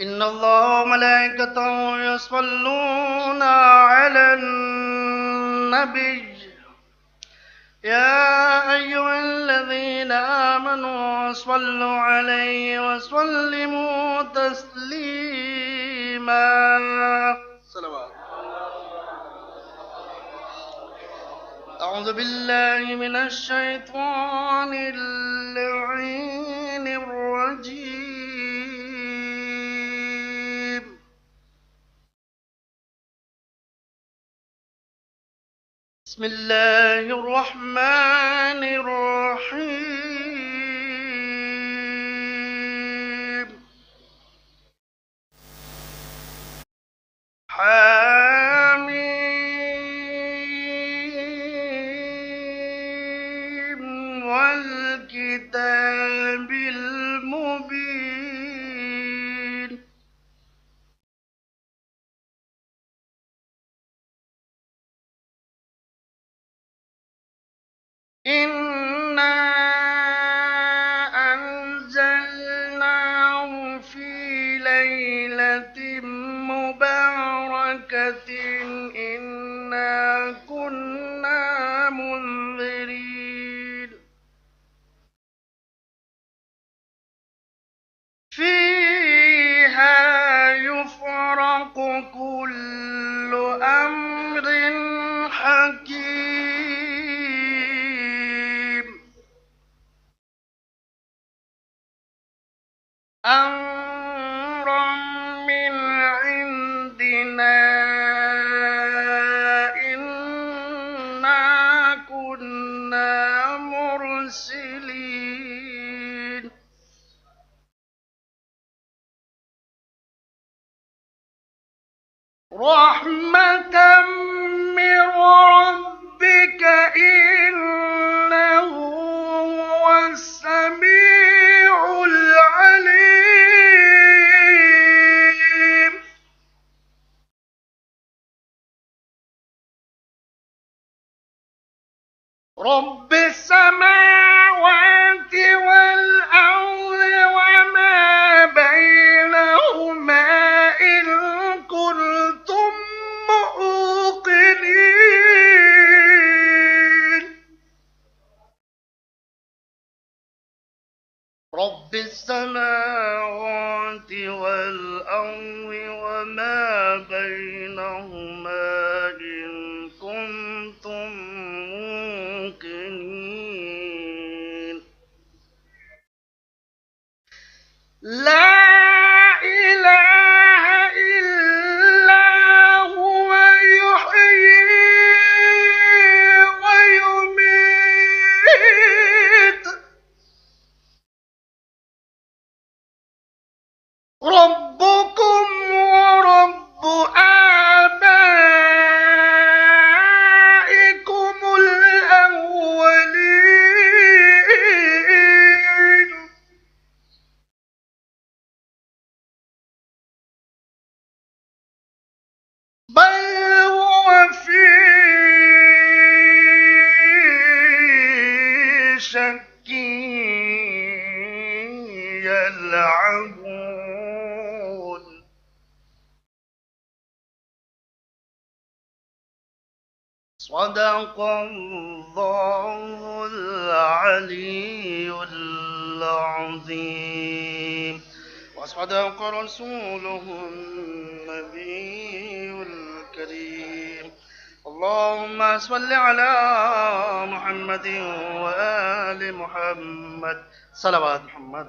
إن الله وملائكته يصلون على النبي يا أيها الذين آمنوا صلوا عليه وسلموا تسليما. صلوات. أعوذ بالله من الشيطان اللعين الرجيم. بسم الله الرحمن الرحيم. حميم والكتاب المبين. إنا أنزلناه في ليلة مباركة إنا كنا منذرين فيها يفرق كل أمر حكيم أمرا من عندنا إنا كنا مرسلين رحمة من ربك إنه هو السميع العليم. رب السماوات والأرض وما بينهما إن كنتم موقنين. رب السماوات والأرض وما بينهما إن كنتم موقنين. لا إله إلا هو يحيي ويميت. ربكم ورب آبائكم الأولين. بل هو في شك يلعبون. صدق الله العلي العظيم وصدق رسوله النبي الكريم. اللهم صل على محمد وآل محمد صلوات محمد.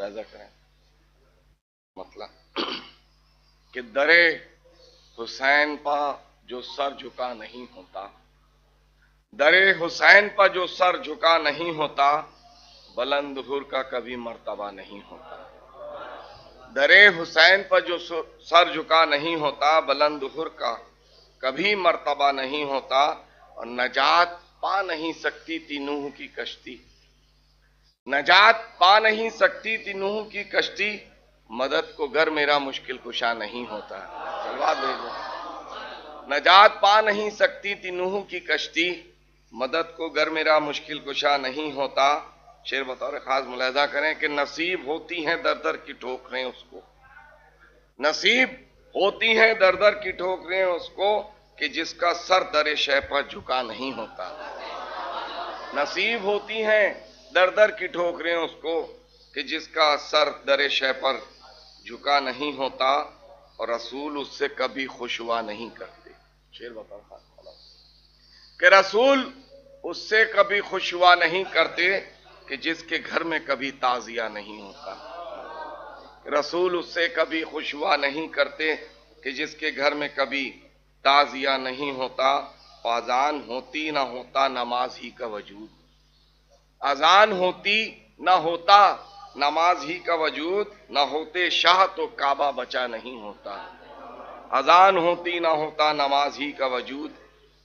ملاحظہ کریں مطلب کہ درے حسین پا جو سر جھکا نہیں ہوتا، درے حسین پا جو سر جھکا نہیں ہوتا، بلند ہر کا کبھی مرتبہ نہیں ہوتا۔ درے حسین پر جو سر جھکا نہیں ہوتا، بلند ہر کا کبھی مرتبہ نہیں ہوتا، اور نجات پا نہیں سکتی تھی نوح کی کشتی، نجات پا نہیں سکتی تھی نوح کی کشتی، مدد کو گر میرا مشکل کشا نہیں ہوتا۔ سلوات بھیجو۔ نجات پا نہیں سکتی تھی نوح کی کشتی، مدد کو گر میرا مشکل کشا نہیں ہوتا۔ شعر بطور خاص ملاحظہ کریں کہ نصیب ہوتی ہیں در در کی ٹھوکریں اس کو، نصیب ہوتی ہیں در در کی ٹھوکریں اس کو، کہ جس کا سر در شے پر جھکا نہیں ہوتا۔ نصیب ہوتی ہیں در در کی ٹھوکریں اس کو، کہ جس کا سر در شے پر جھکا نہیں ہوتا، اور رسول اس سے کبھی خوش ہوا نہیں کرتے۔ شعر بطور خاص کہ رسول اس سے کبھی خوش ہوا نہیں کرتے، کہ جس کے گھر میں کبھی تعزیہ نہیں ہوتا۔ رسول اس سے کبھی خوش ہوا نہیں کرتے، کہ جس کے گھر میں کبھی تعزیہ نہیں ہوتا۔ اذان ہوتی نہ ہوتا نماز ہی کا وجود، اذان ہوتی نہ ہوتا نماز ہی کا وجود، نہ ہوتے شاہ تو کعبہ بچا نہیں ہوتا۔ اذان ہوتی نہ ہوتا نماز ہی کا وجود،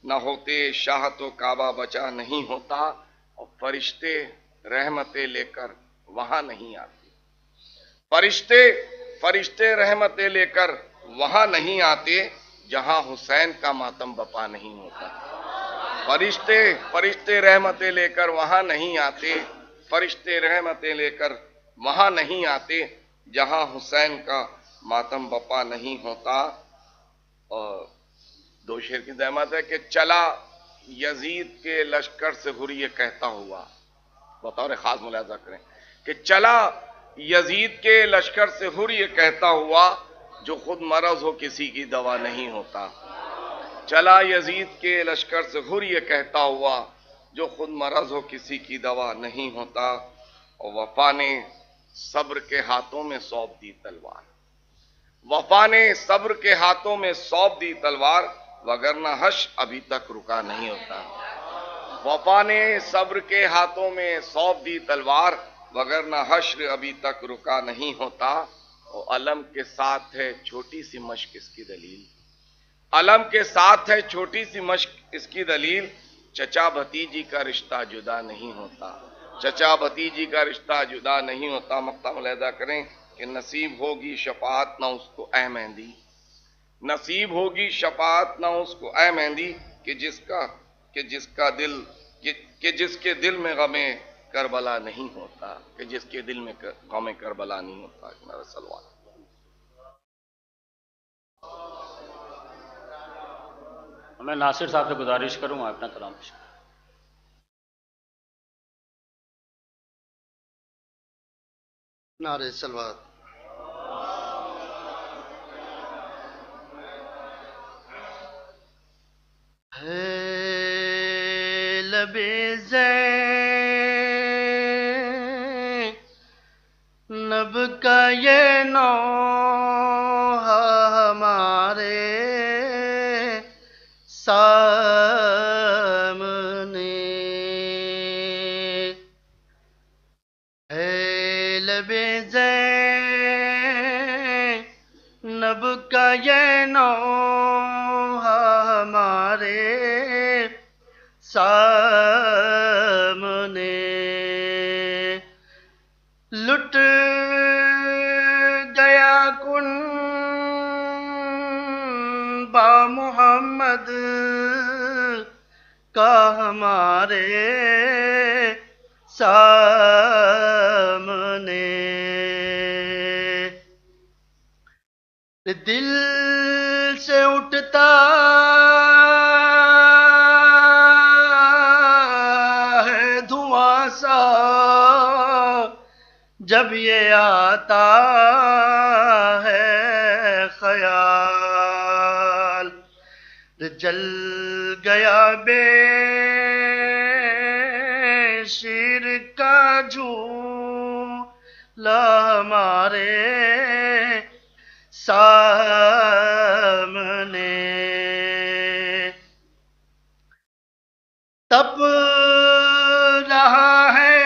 نہ ہوتے شاہ تو کعبہ بچا نہیں ہوتا، اور فرشتے رحمتیں لے کر وہاں نہیں آتے، فرشتے رحمتیں لے کر وہاں نہیں آتے، جہاں حسین کا ماتم بپا نہیں ہوتا۔ فرشتے رحمتیں لے کر وہاں نہیں آتے، فرشتے رحمتیں لے کر وہاں نہیں آتے، جہاں حسین کا ماتم بپا نہیں ہوتا۔ اور دو شعر کی زحمت ہے کہ چلا یزید کے لشکر سے ہر یہ کہتا ہوا، بطور خاص ملاحظہ کریں کہ چلا یزید کے لشکر سے ہر یہ کہتا ہوا، جو خود مرض ہو کسی کی دوا نہیں ہوتا۔ چلا یزید کے لشکر سے ہر یہ کہتا ہوا، جو خود مرض ہو کسی کی دوا نہیں ہوتا، اور وفا نے صبر کے ہاتھوں میں سونپ دی تلوار، وفا نے صبر کے ہاتھوں میں سونپ دی تلوار، وگرنہ حشر ابھی تک رکا نہیں ہوتا۔ وفا نے صبر کے ہاتھوں میں سونپ دی تلوار، وگرنہ حشر ابھی تک رکا نہیں ہوتا۔ اور علم کے ساتھ ہے چھوٹی سی مشق اس کی دلیل، علم کے ساتھ ہے چھوٹی سی مشق اس کی دلیل، چچا بھتیجی کا رشتہ جدا نہیں ہوتا، چچا بھتیجی کا رشتہ جدا نہیں ہوتا۔ مقطع ملاحظہ کریں کہ نصیب ہوگی شفاعت نہ اس کو اے مہندی، نصیب ہوگی شفاعت نہ اس کو اے مہندی، کہ جس کے دل میں غم کربلا نہیں ہوتا، کہ جس کے دل میں غم کربلا نہیں ہوتا۔ میرا سلوات۔ میں ناصر صاحب سے گزارش کروں گا اپنا کلام پیش کریں۔ نعرہ سلوات۔ ہے لب زینب کا یہ نوحہ ہمارے سامنے، ہے لب زینب کا یہ نوحہ ہمارے سامنے، لٹ گیا کن با محمد کا ہمارے سامنے، دل سے اٹھتا ہے دھواں سا جب یہ آتا ہے خیال، جل گیا بے شیر کا جھولا ہمارے سامنے تپ رہا ہے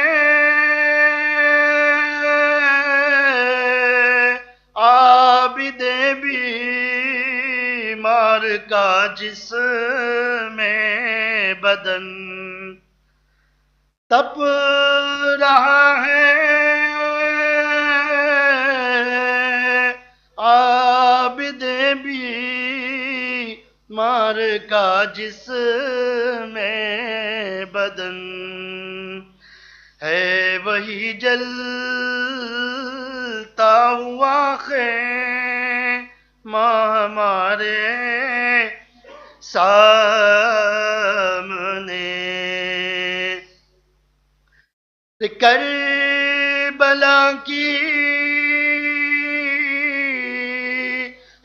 عابد بیمار کا جسم بدن تپ رہا ہے عابد بیمار کا جسم بدن ہے وہی جلتا ہوا خیمہ ہمارے سامنے کربلا کی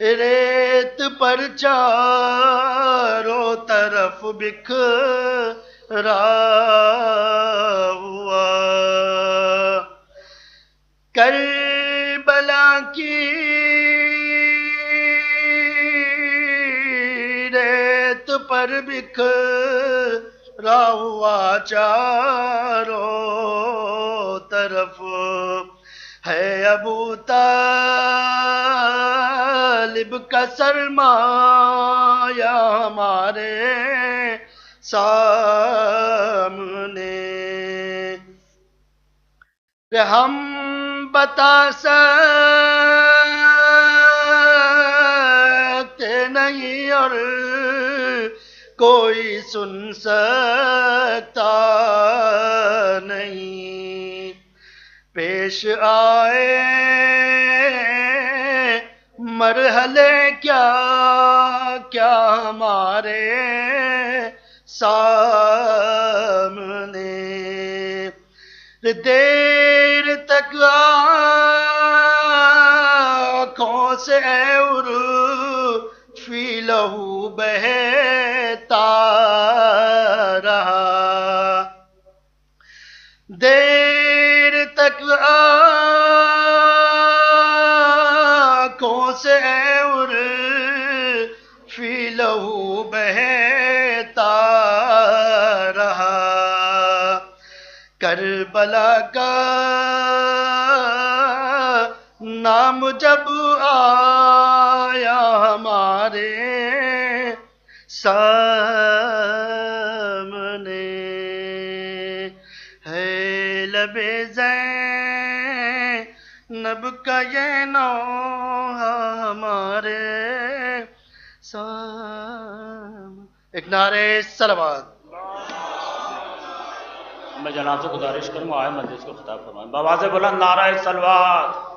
ریت پر چاروں طرف بکھرا ہوا کربلا کی ریت پر بکھرا ہوا چاروں طرف ہے ابو طالب کا سرمایہ ہمارے سامنے ہم بتا سکتے نہیں اور کوئی سن سکتا نہیں پیش آئے مرحلے کیا کیا ہمارے سامنے دیر تک آنکھوں سے عرفی لہو بہتا رہا دیر تک آنکھوں سے عرفی لہو بہتا رہا کربلا کا نام جب آیا ہمارے سامنے ہے لب زینب کا یہ نوحہ ہمارے سامنے ایک نعرہ صلوات میں جناب سے گزارش کروں گا آئے مجلس کو خطاب فرمائیں بآواز بلند نعرہ صلوات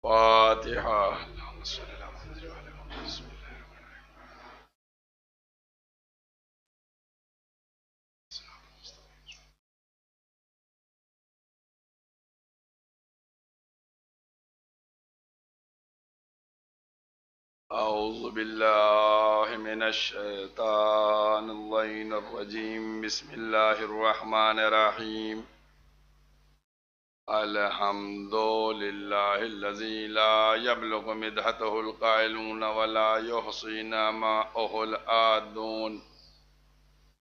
فاتحہ اعوذ باللہ من الشیطان اللعین الرجیم بسم اللہ الرحمن الرحیم الحمد للہ الذی لا یبلغ مدحتہ القائلون ولا یحصی نعماءہ العادون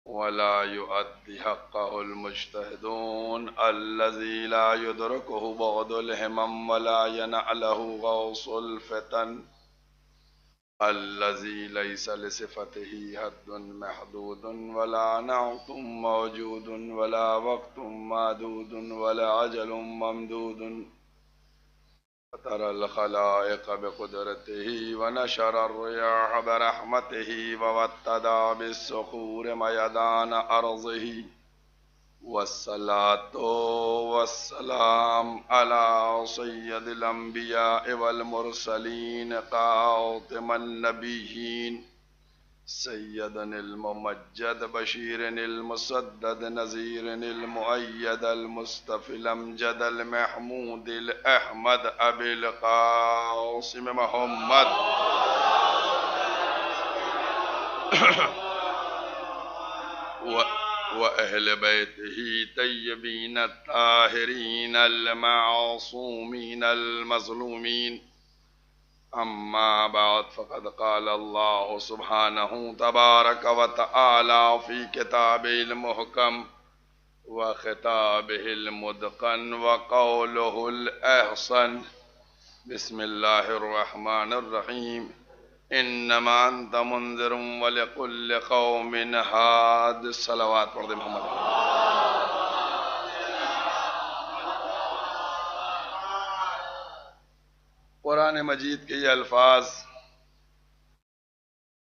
ولا يؤدي حقه المجتهدون الذي لا يدركه بعض الهمم ولا ينعله غوص الفتن الذي ليس لصفته حد محدود ولا نعت موجود ولا وقت معدود ولا عجل ممدود فترى الخلائق بقدرته ونشر الرياح برحمته ووتد بالصخور ميدان أرضه والصلاة والسلام على سيد الأنبياء والمرسلين خاتم النبيين سيدنا الممجد بشير المسدد نذير المؤيد المصطفى الأمجد المحمود الأحمد أبي القاسم محمد وأهل بيته طيبين الطاهرين المعصومين المظلومين أما بعد فقد قال الله سبحانه تبارك وتعالى في كتابه المحكم وخطابه المتقن وقوله الأحسن بسم الله الرحمن الرحيم انما انت منذر ولكل قوم هاد صلوات پڑھ دے محمد قرآن مجید کے یہ الفاظ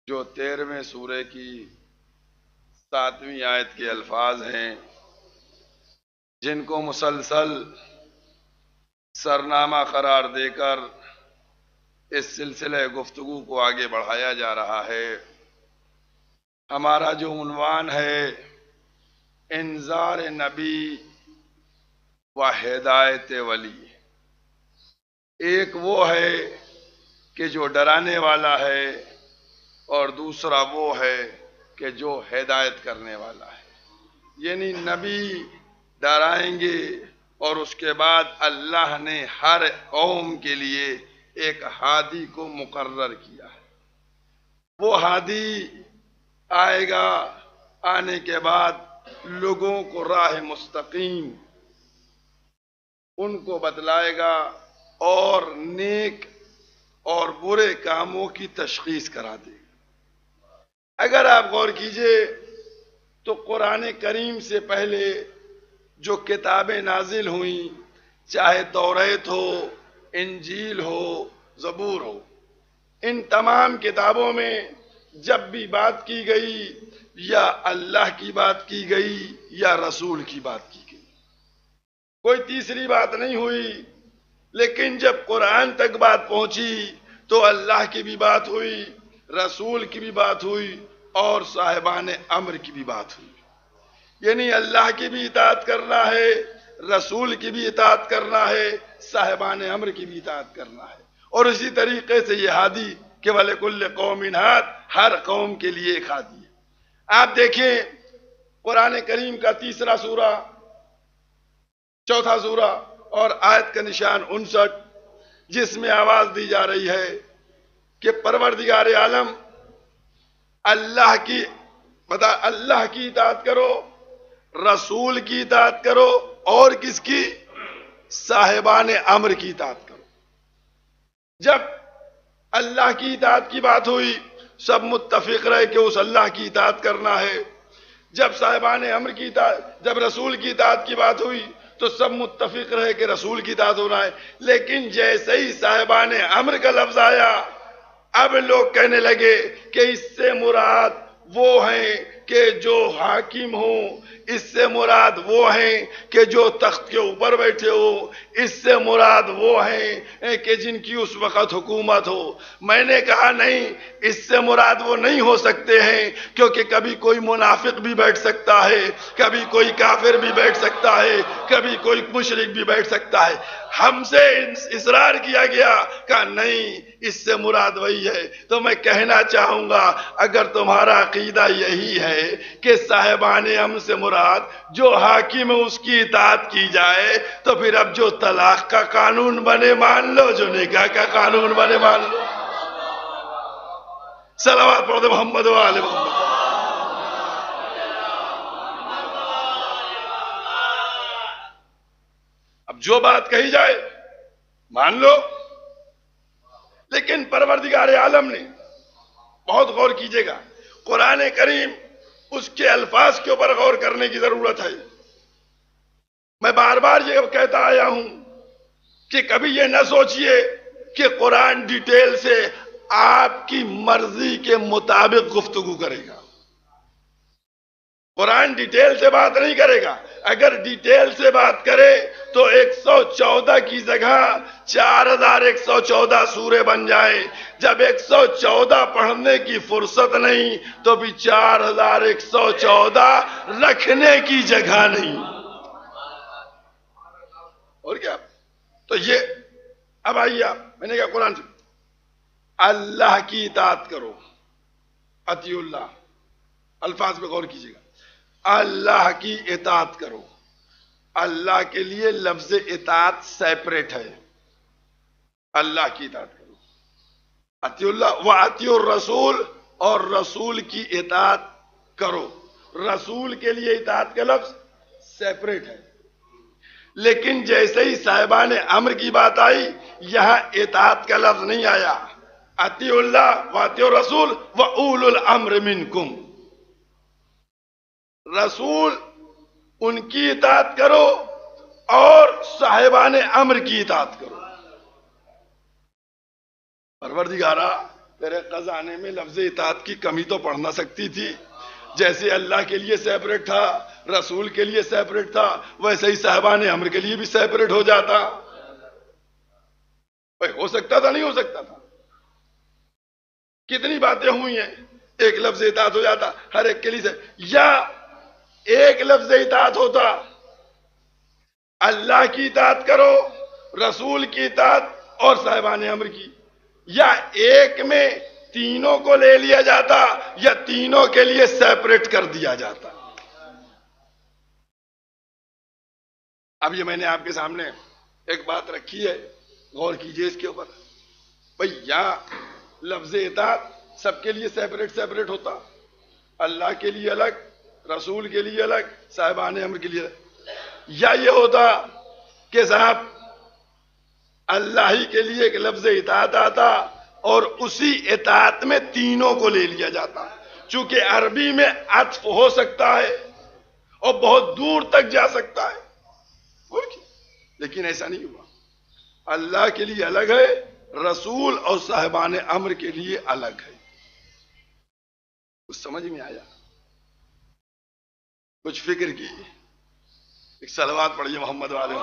جو 13ویں سورے کی 7ویں آیت کے الفاظ ہیں جن کو مسلسل سرنامہ قرار دے کر اس سلسلہ گفتگو کو آگے بڑھایا جا رہا ہے. ہمارا جو عنوان ہے انذار نبی و ہدایت ولی. ایک وہ ہے کہ جو ڈرانے والا ہے اور دوسرا وہ ہے کہ جو ہدایت کرنے والا ہے. یعنی نبی ڈرائیں گے اور اس کے بعد اللہ نے ہر قوم کے لیے ایک ہادی کو مقرر کیا ہے. وہ ہادی آئے گا، آنے کے بعد لوگوں کو راہ مستقیم ان کو بتلائے گا اور نیک اور برے کاموں کی تشخیص کرا دے گا. اگر آپ غور کیجئے تو قرآن کریم سے پہلے جو کتابیں نازل ہوئیں، چاہے توریت ہو، انجیل ہو، زبور ہو، ان تمام کتابوں میں جب بھی بات کی گئی یا اللہ کی بات کی گئی یا رسول کی بات کی گئی، کوئی تیسری بات نہیں ہوئی. لیکن جب قرآن تک بات پہنچی تو اللہ کی بھی بات ہوئی، رسول کی بھی بات ہوئی اور صاحبان امر کی بھی بات ہوئی. یعنی اللہ کی بھی اطاعت کرنا ہے، رسول کی بھی اطاعت کرنا ہے، صاحبان امر کی بھی اطاعت کرنا ہے. اور اسی طریقے سے یہ ہادی کہ وَلِكُلِّ قَوْمٍ ہاد، ہر قوم کے لیے ایک ہادی ہے. آپ دیکھیں قرآن کریم کا تیسرا سورہ، چوتھا سورہ اور آیت کا نشان 59، جس میں آواز دی جا رہی ہے کہ پروردگار عالم اللہ کی اطاعت کرو، رسول کی اطاعت کرو اور کس کی؟ صاحبان امر کی اطاعت کرو. جب اللہ کی اطاعت کی بات ہوئی سب متفق رہے کہ اس اللہ کی اطاعت کرنا ہے. جب صاحبان امر کی اطاعت، جب رسول کی اطاعت کی بات ہوئی تو سب متفق رہے کہ رسول کی اطاعت ہونا ہے. لیکن جیسے ہی صاحبان امر کا لفظ آیا اب لوگ کہنے لگے کہ اس سے مراد وہ ہیں کہ جو حاکم ہوں، اس سے مراد وہ ہیں کہ جو تخت کے اوپر بیٹھے ہو، اس سے مراد وہ ہیں کہ جن کی اس وقت حکومت ہو. میں نے کہا نہیں، اس سے مراد وہ نہیں ہو سکتے ہیں، کیونکہ کبھی کوئی منافق بھی بیٹھ سکتا ہے، کبھی کوئی کافر بھی بیٹھ سکتا ہے، کبھی کوئی مشرک بھی بیٹھ سکتا ہے. ہم سے اصرار کیا گیا کہ نہیں، اس سے مراد وہی ہے. تو میں کہنا چاہوں گا اگر تمہارا عقیدہ یہی ہے کہ صاحبان امر سے مراد جو حاکم ہے اس کی اطاعت کی جائے تو پھر اب جو طلاق کا قانون بنے مان لو، جو نکاح کا قانون بنے مان لو. صلوات پڑھ دے محمد و آل محمد. اب جو بات کہی جائے مان لو. لیکن پروردگار عالم نے، بہت غور کیجئے گا، قرآن کریم اس کے الفاظ کے اوپر غور کرنے کی ضرورت ہے. میں بار بار یہ کہتا آیا ہوں کہ کبھی یہ نہ سوچئے کہ قرآن ڈیٹیل سے آپ کی مرضی کے مطابق گفتگو کرے گا. قرآن ڈیٹیل سے بات نہیں کرے گا. اگر ڈیٹیل سے بات کرے تو 114 کی جگہ 4114 سورے بن جائے. جب 114 پڑھنے کی فرصت نہیں تو بھی 4114 رکھنے کی جگہ نہیں. اور کیا؟ تو یہ اب آئیے آپ، میں نے کہا قرآن سے اللہ کی اطاعت کرو. اطیع اللہ، الفاظ پہ غور کیجیے گا. اللہ کی اطاعت کرو. اللہ کے لیے لفظ اطاعت سیپریٹ ہے. اللہ کی اطاعت کرو. اطیع اللہ و اطیع الرسول، اور رسول کی اطاعت کرو. رسول کے لیے اطاعت کا لفظ سیپریٹ ہے. لیکن جیسے ہی صاحبان امر کی بات آئی، یہاں اطاعت کا لفظ نہیں آیا. اطیع اللہ و اطیع الرسول و اولو الامر منکم. رسول ان کی اطاعت کرو اور صاحبان امر کی اطاعت کرو. پروردگارا تیرے خزانے میں لفظ اطاعت کی کمی تو پڑ نہ سکتی تھی. جیسے اللہ کے لیے سیپریٹ تھا، رسول کے لیے سیپریٹ تھا، ویسے ہی صاحبان امر کے لیے بھی سیپریٹ ہو جاتا. بھائی ہو سکتا تھا، نہیں ہو سکتا تھا؟ کتنی باتیں ہوئی ہیں. ایک لفظ اطاعت ہو جاتا ہر ایک کے لیے سے، یا ایک لفظ اطاعت ہوتا اللہ کی اطاعت کرو، رسول کی اطاعت اور صاحبان امر کی، یا ایک میں تینوں کو لے لیا جاتا یا تینوں کے لیے سیپریٹ کر دیا جاتا. اب یہ میں نے آپ کے سامنے ایک بات رکھی ہے، غور کیجئے اس کے اوپر. بھئی یہاں لفظ اطاعت سب کے لیے سیپریٹ سیپریٹ ہوتا، اللہ کے لیے الگ، رسول کے لیے الگ، صاحبان امر کے لیے الگ. یا یہ ہوتا کہ صاحب اللہ ہی کے لیے ایک لفظ اطاعت آتا اور اسی اطاعت میں تینوں کو لے لیا جاتا. چونکہ عربی میں عطف ہو سکتا ہے اور بہت دور تک جا سکتا ہے، لیکن ایسا نہیں ہوا. اللہ کے لیے الگ ہے، رسول اور صاحبان امر کے لیے الگ ہے. کچھ سمجھ میں آیا؟ کچھ فکر کی؟ ایک صلوات پڑھیے محمد والے.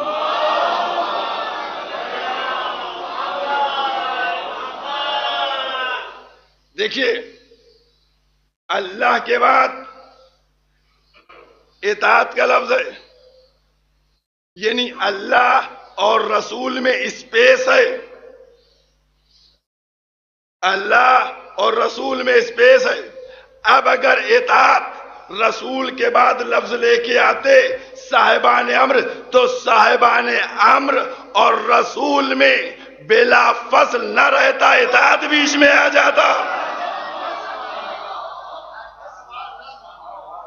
دیکھیے، اللہ کے بعد اطاعت کا لفظ ہے، یعنی اللہ اور رسول میں اسپیس ہے. اللہ اور رسول میں اسپیس ہے. اب اگر اطاعت رسول کے بعد لفظ لے کے آتے صاحبان امر، تو صاحبان امر اور رسول میں بلا فصل نہ رہتا، اطاعت بیچ میں آ جاتا.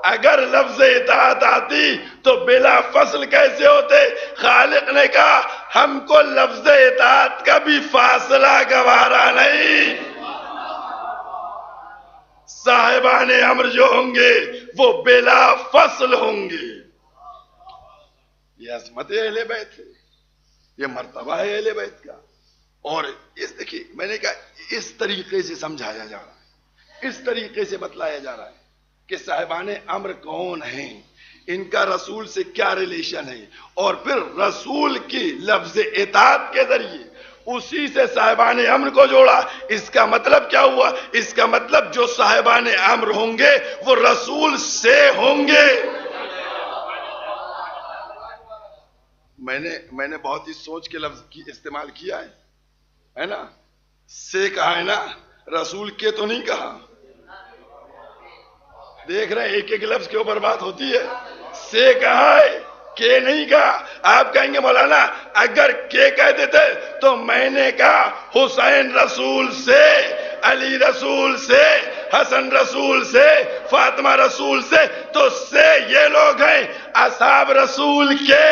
اگر لفظ اطاعت آتی تو بلا فصل کیسے ہوتے؟ خالق نے کہا ہم کو لفظ اطاعت کا بھی فاصلہ گوارا نہیں. صاحبان امر جو ہوں گے وہ بلا فصل ہوں گے. یہ عظمت اہل بیت ہے، یہ مرتبہ ہے اہل بیت کا. اور اس دیکھیے، میں نے کہا اس طریقے سے سمجھایا جا رہا ہے، اس طریقے سے بتلایا جا رہا ہے کہ صاحبان امر کون ہیں، ان کا رسول سے کیا ریلیشن ہے، اور پھر رسول کی لفظ اطاعت کے ذریعے اسی سے صاحبان امر کو جوڑا. اس کا مطلب کیا ہوا؟ اس کا مطلب جو صاحبان امر ہوں گے وہ رسول سے ہوں گے. میں نے بہت ہی سوچ کے لفظ کی استعمال کیا ہے نا. سے کہا ہے نا، رسول کے تو نہیں کہا. دیکھ رہے ہیں ایک ایک لفظ کے اوپر بات ہوتی ہے. سے کہا ہے، کہ نہیں کہا. آپ کہیں گے مولانا اگر کے کہہ دیتے تو میں نے کہا حسین رسول سے، علی رسول سے، حسن رسول سے، فاطمہ رسول سے، تو سے یہ لوگ ہیں اصحاب رسول کے.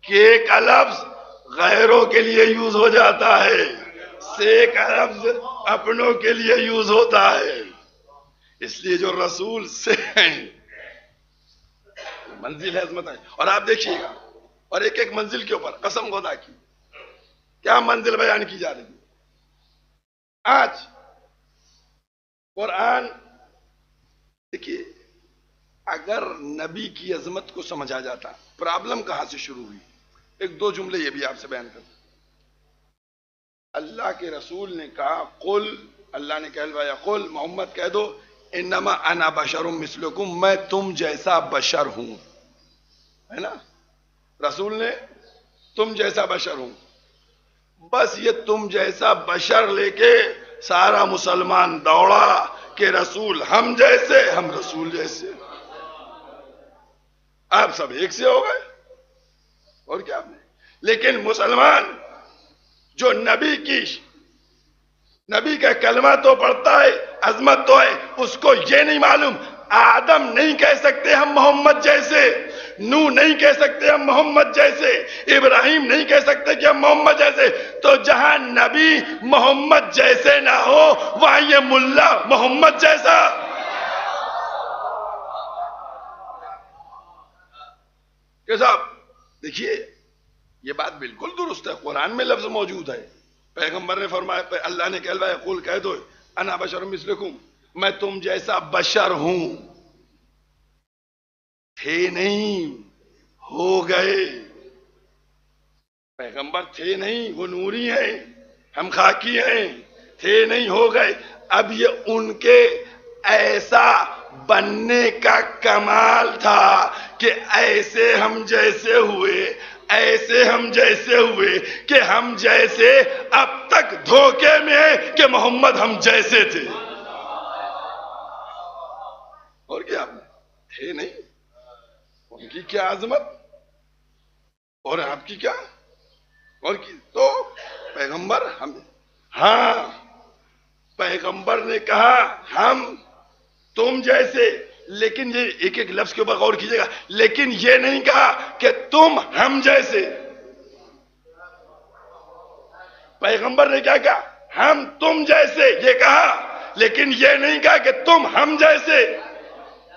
کے کا لفظ غیروں کے لیے یوز ہو جاتا ہے، سے کا لفظ اپنوں کے لیے یوز ہوتا ہے. اس لیے جو رسول سے ہیں منزل ہے، عظمت ہے. اور آپ دیکھیے گا، اور ایک ایک منزل کے اوپر قسم خدا کی کیا منزل بیان کی جا رہی ہے. آج قرآن دیکھیے، اگر نبی کی عظمت کو سمجھا جاتا، پرابلم کہاں سے شروع ہوئی؟ ایک دو جملے یہ بھی آپ سے بیان کرتا. اللہ کے رسول نے کہا قل، اللہ نے کہلوایا قل، محمد کہہ دو انما انا بشر مثلکم، میں تم جیسا بشر ہوں. ہے نا، رسول نے تم جیسا بشر ہوں. بس یہ تم جیسا بشر لے کے سارا مسلمان دوڑا کہ رسول ہم جیسے، ہم رسول جیسے. آپ سب ایک سے ہو گئے اور کیا. لیکن مسلمان جو نبی کا کلمہ تو پڑھتا ہے، عظمت تو ہے، اس کو یہ نہیں معلوم آدم نہیں کہہ سکتے ہم محمد جیسے، نو نہیں کہہ سکتے ہم محمد جیسے، ابراہیم نہیں کہہ سکتے کہ ہم محمد جیسے. تو جہاں نبی محمد جیسے نہ ہو وہاں یہ ملا محمد جیسا. کہ صاحب دیکھیے، یہ بات بالکل درست ہے، قرآن میں لفظ موجود ہے، پیغمبر نے فرمایا، اللہ نے کہلوایا قل کہہ دو انا بشر مثلکم، میں تم جیسا بشر ہوں. تھے نہیں، ہو گئے. پیغمبر تھے نہیں، وہ نوری ہیں، ہم خاکی ہیں. تھے نہیں، ہو گئے. اب یہ ان کے ایسا بننے کا کمال تھا کہ ایسے ہم جیسے ہوئے، ایسے ہم جیسے ہوئے کہ ہم جیسے اب تک دھوکے میں ہیں کہ محمد ہم جیسے تھے. اور کیا تھے نہیں، ان کی کیا عظمت اور آپ کی کیا. اور کی تو پیغمبر ہم، ہاں پیغمبر نے کہا ہم تم جیسے، لیکن یہ ایک ایک لفظ کے اوپر غور کیجئے گا، لیکن یہ نہیں کہا کہ تم ہم جیسے. پیغمبر نے کیا کہا؟ ہم تم جیسے، یہ کہا، لیکن یہ نہیں کہا کہ تم ہم جیسے،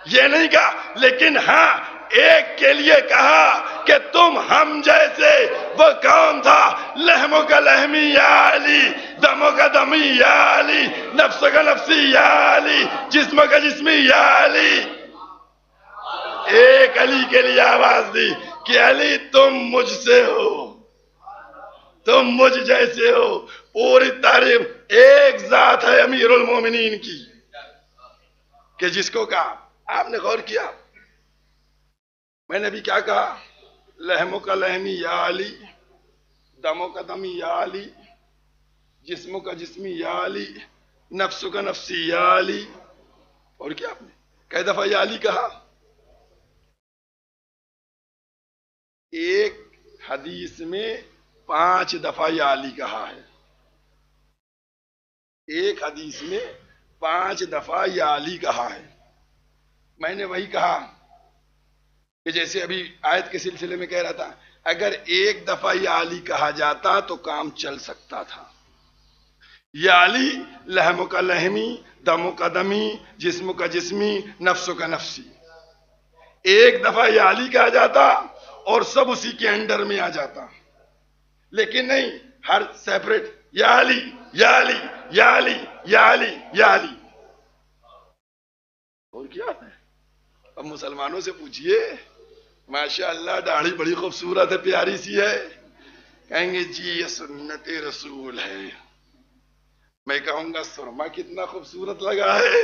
یہ نہیں کہا. لیکن ہاں ایک کے لیے کہا کہ تم ہم جیسے. وہ کون تھا؟ لہموں کا لہمی یا علی، دموں کا دمی یا علی، نفسوں کا نفسی یا علی، جسموں کا جسمی یا علی. ایک علی کے لیے آواز دی کہ علی تم مجھ سے ہو، تم مجھ جیسے ہو. پوری تعریف ایک ذات ہے امیر المومنین کی کہ جس کو کہا. آپ نے غور کیا میں نے بھی کیا کہا؟ لہموں کا لہمی یا علی، دموں کا دمی یا علی، جسموں کا جسمی یا علی، نفسوں کا نفسی یا علی. اور کیا آپ نے کئی دفعہ یا علی کہا؟ ایک حدیث میں 5 دفعہ یا علی کہا ہے. ایک حدیث میں 5 دفعہ یا علی کہا ہے. میں نے وہی کہا کہ جیسے ابھی آیت کے سلسلے میں کہہ رہا تھا، اگر ایک دفعہ یا علی کہا جاتا تو کام چل سکتا تھا. یا علی لہموں کا لہمی، دموں کا دمی، جسموں کا جسمی، نفسوں کا نفسی. ایک دفعہ یا علی کہا جاتا اور سب اسی کے انڈر میں آ جاتا. لیکن نہیں، ہر سیپریٹ یا علی یا علی یا علی یا علی یا علی. اور کیا ہے؟ اب مسلمانوں سے پوچھئے، ماشاءاللہ داڑھی بڑی خوبصورت ہے، پیاری سی ہے، کہیں گے جی یہ سنت رسول ہے. میں کہوں گا سرما کتنا خوبصورت لگا ہے،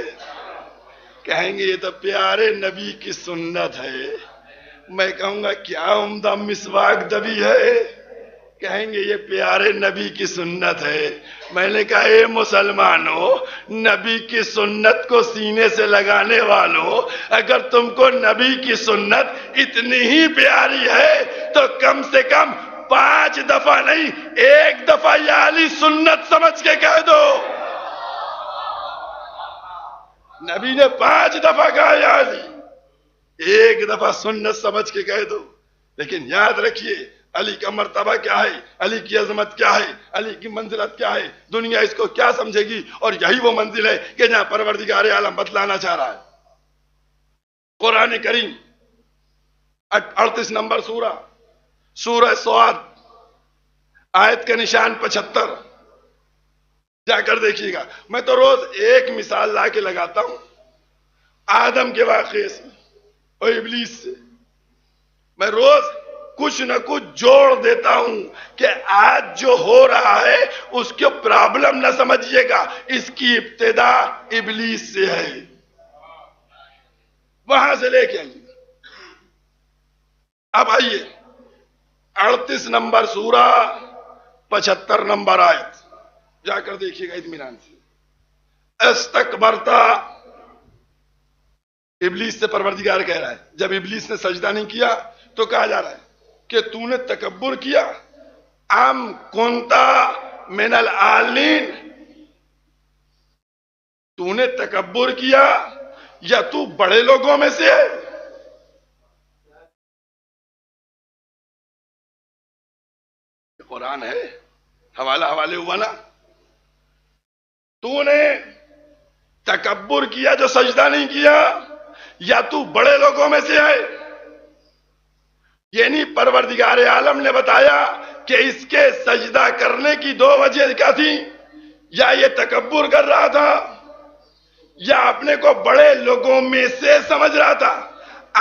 کہیں گے یہ تو پیارے نبی کی سنت ہے. میں کہوں گا کیا عمدہ مسواک دبی ہے، کہیں گے یہ پیارے نبی کی سنت ہے. میں نے کہا اے مسلمانوں، نبی کی سنت کو سینے سے لگانے والوں، اگر تم کو نبی کی سنت اتنی ہی پیاری ہے تو کم سے کم 5 دفعہ نہیں، 1 دفعہ یا علی سنت سمجھ کے کہہ دو. نبی نے 5 دفعہ کہا یا علی، 1 دفعہ سنت سمجھ کے کہہ دو. لیکن یاد رکھیے علی کا مرتبہ کیا ہے، علی کی عظمت کیا ہے، علی کی منزلت کیا ہے، دنیا اس کو کیا سمجھے گی. اور یہی وہ منزل ہے کہ جہاں پروردگار عالم بتلانا چاہ رہا ہے. قرآن کریم 38 نمبر سورہ، سورہ سعد، آیت کا نشان 75، جا کر دیکھیے گا۔ میں تو روز ایک مثال لا کے لگاتا ہوں آدم کے واقعے سے اور ابلیس سے، میں روز کچھ نہ کچھ جوڑ دیتا ہوں کہ آج جو ہو رہا ہے اس کی پرابلم نہ سمجھیے گا، اس کی ابتدا ابلیس سے ہے، وہاں سے لے کے آئیے۔ اب آئیے 38 نمبر سورہ 75 نمبر آیت، جا کر دیکھیے گا اطمینان سے۔ استکبرتا، ابلیس سے پروردگار کہہ رہا ہے، جب ابلیس نے سجدہ نہیں کیا تو کہا جا رہا ہے کہ تو نے تکبر کیا، ام کنتا من العالین، تو نے تکبر کیا یا تو بڑے لوگوں میں سے ہے؟ قرآن ہے، حوالے ہوا نا۔ تو نے تکبر کیا جو سجدہ نہیں کیا، یا تو بڑے لوگوں میں سے ہے؟ یعنی پروردگار عالم نے بتایا کہ اس کے سجدہ کرنے کی دو وجہ کیا تھی، یا یہ تکبر کر رہا تھا یا اپنے کو بڑے لوگوں میں سے سمجھ رہا تھا۔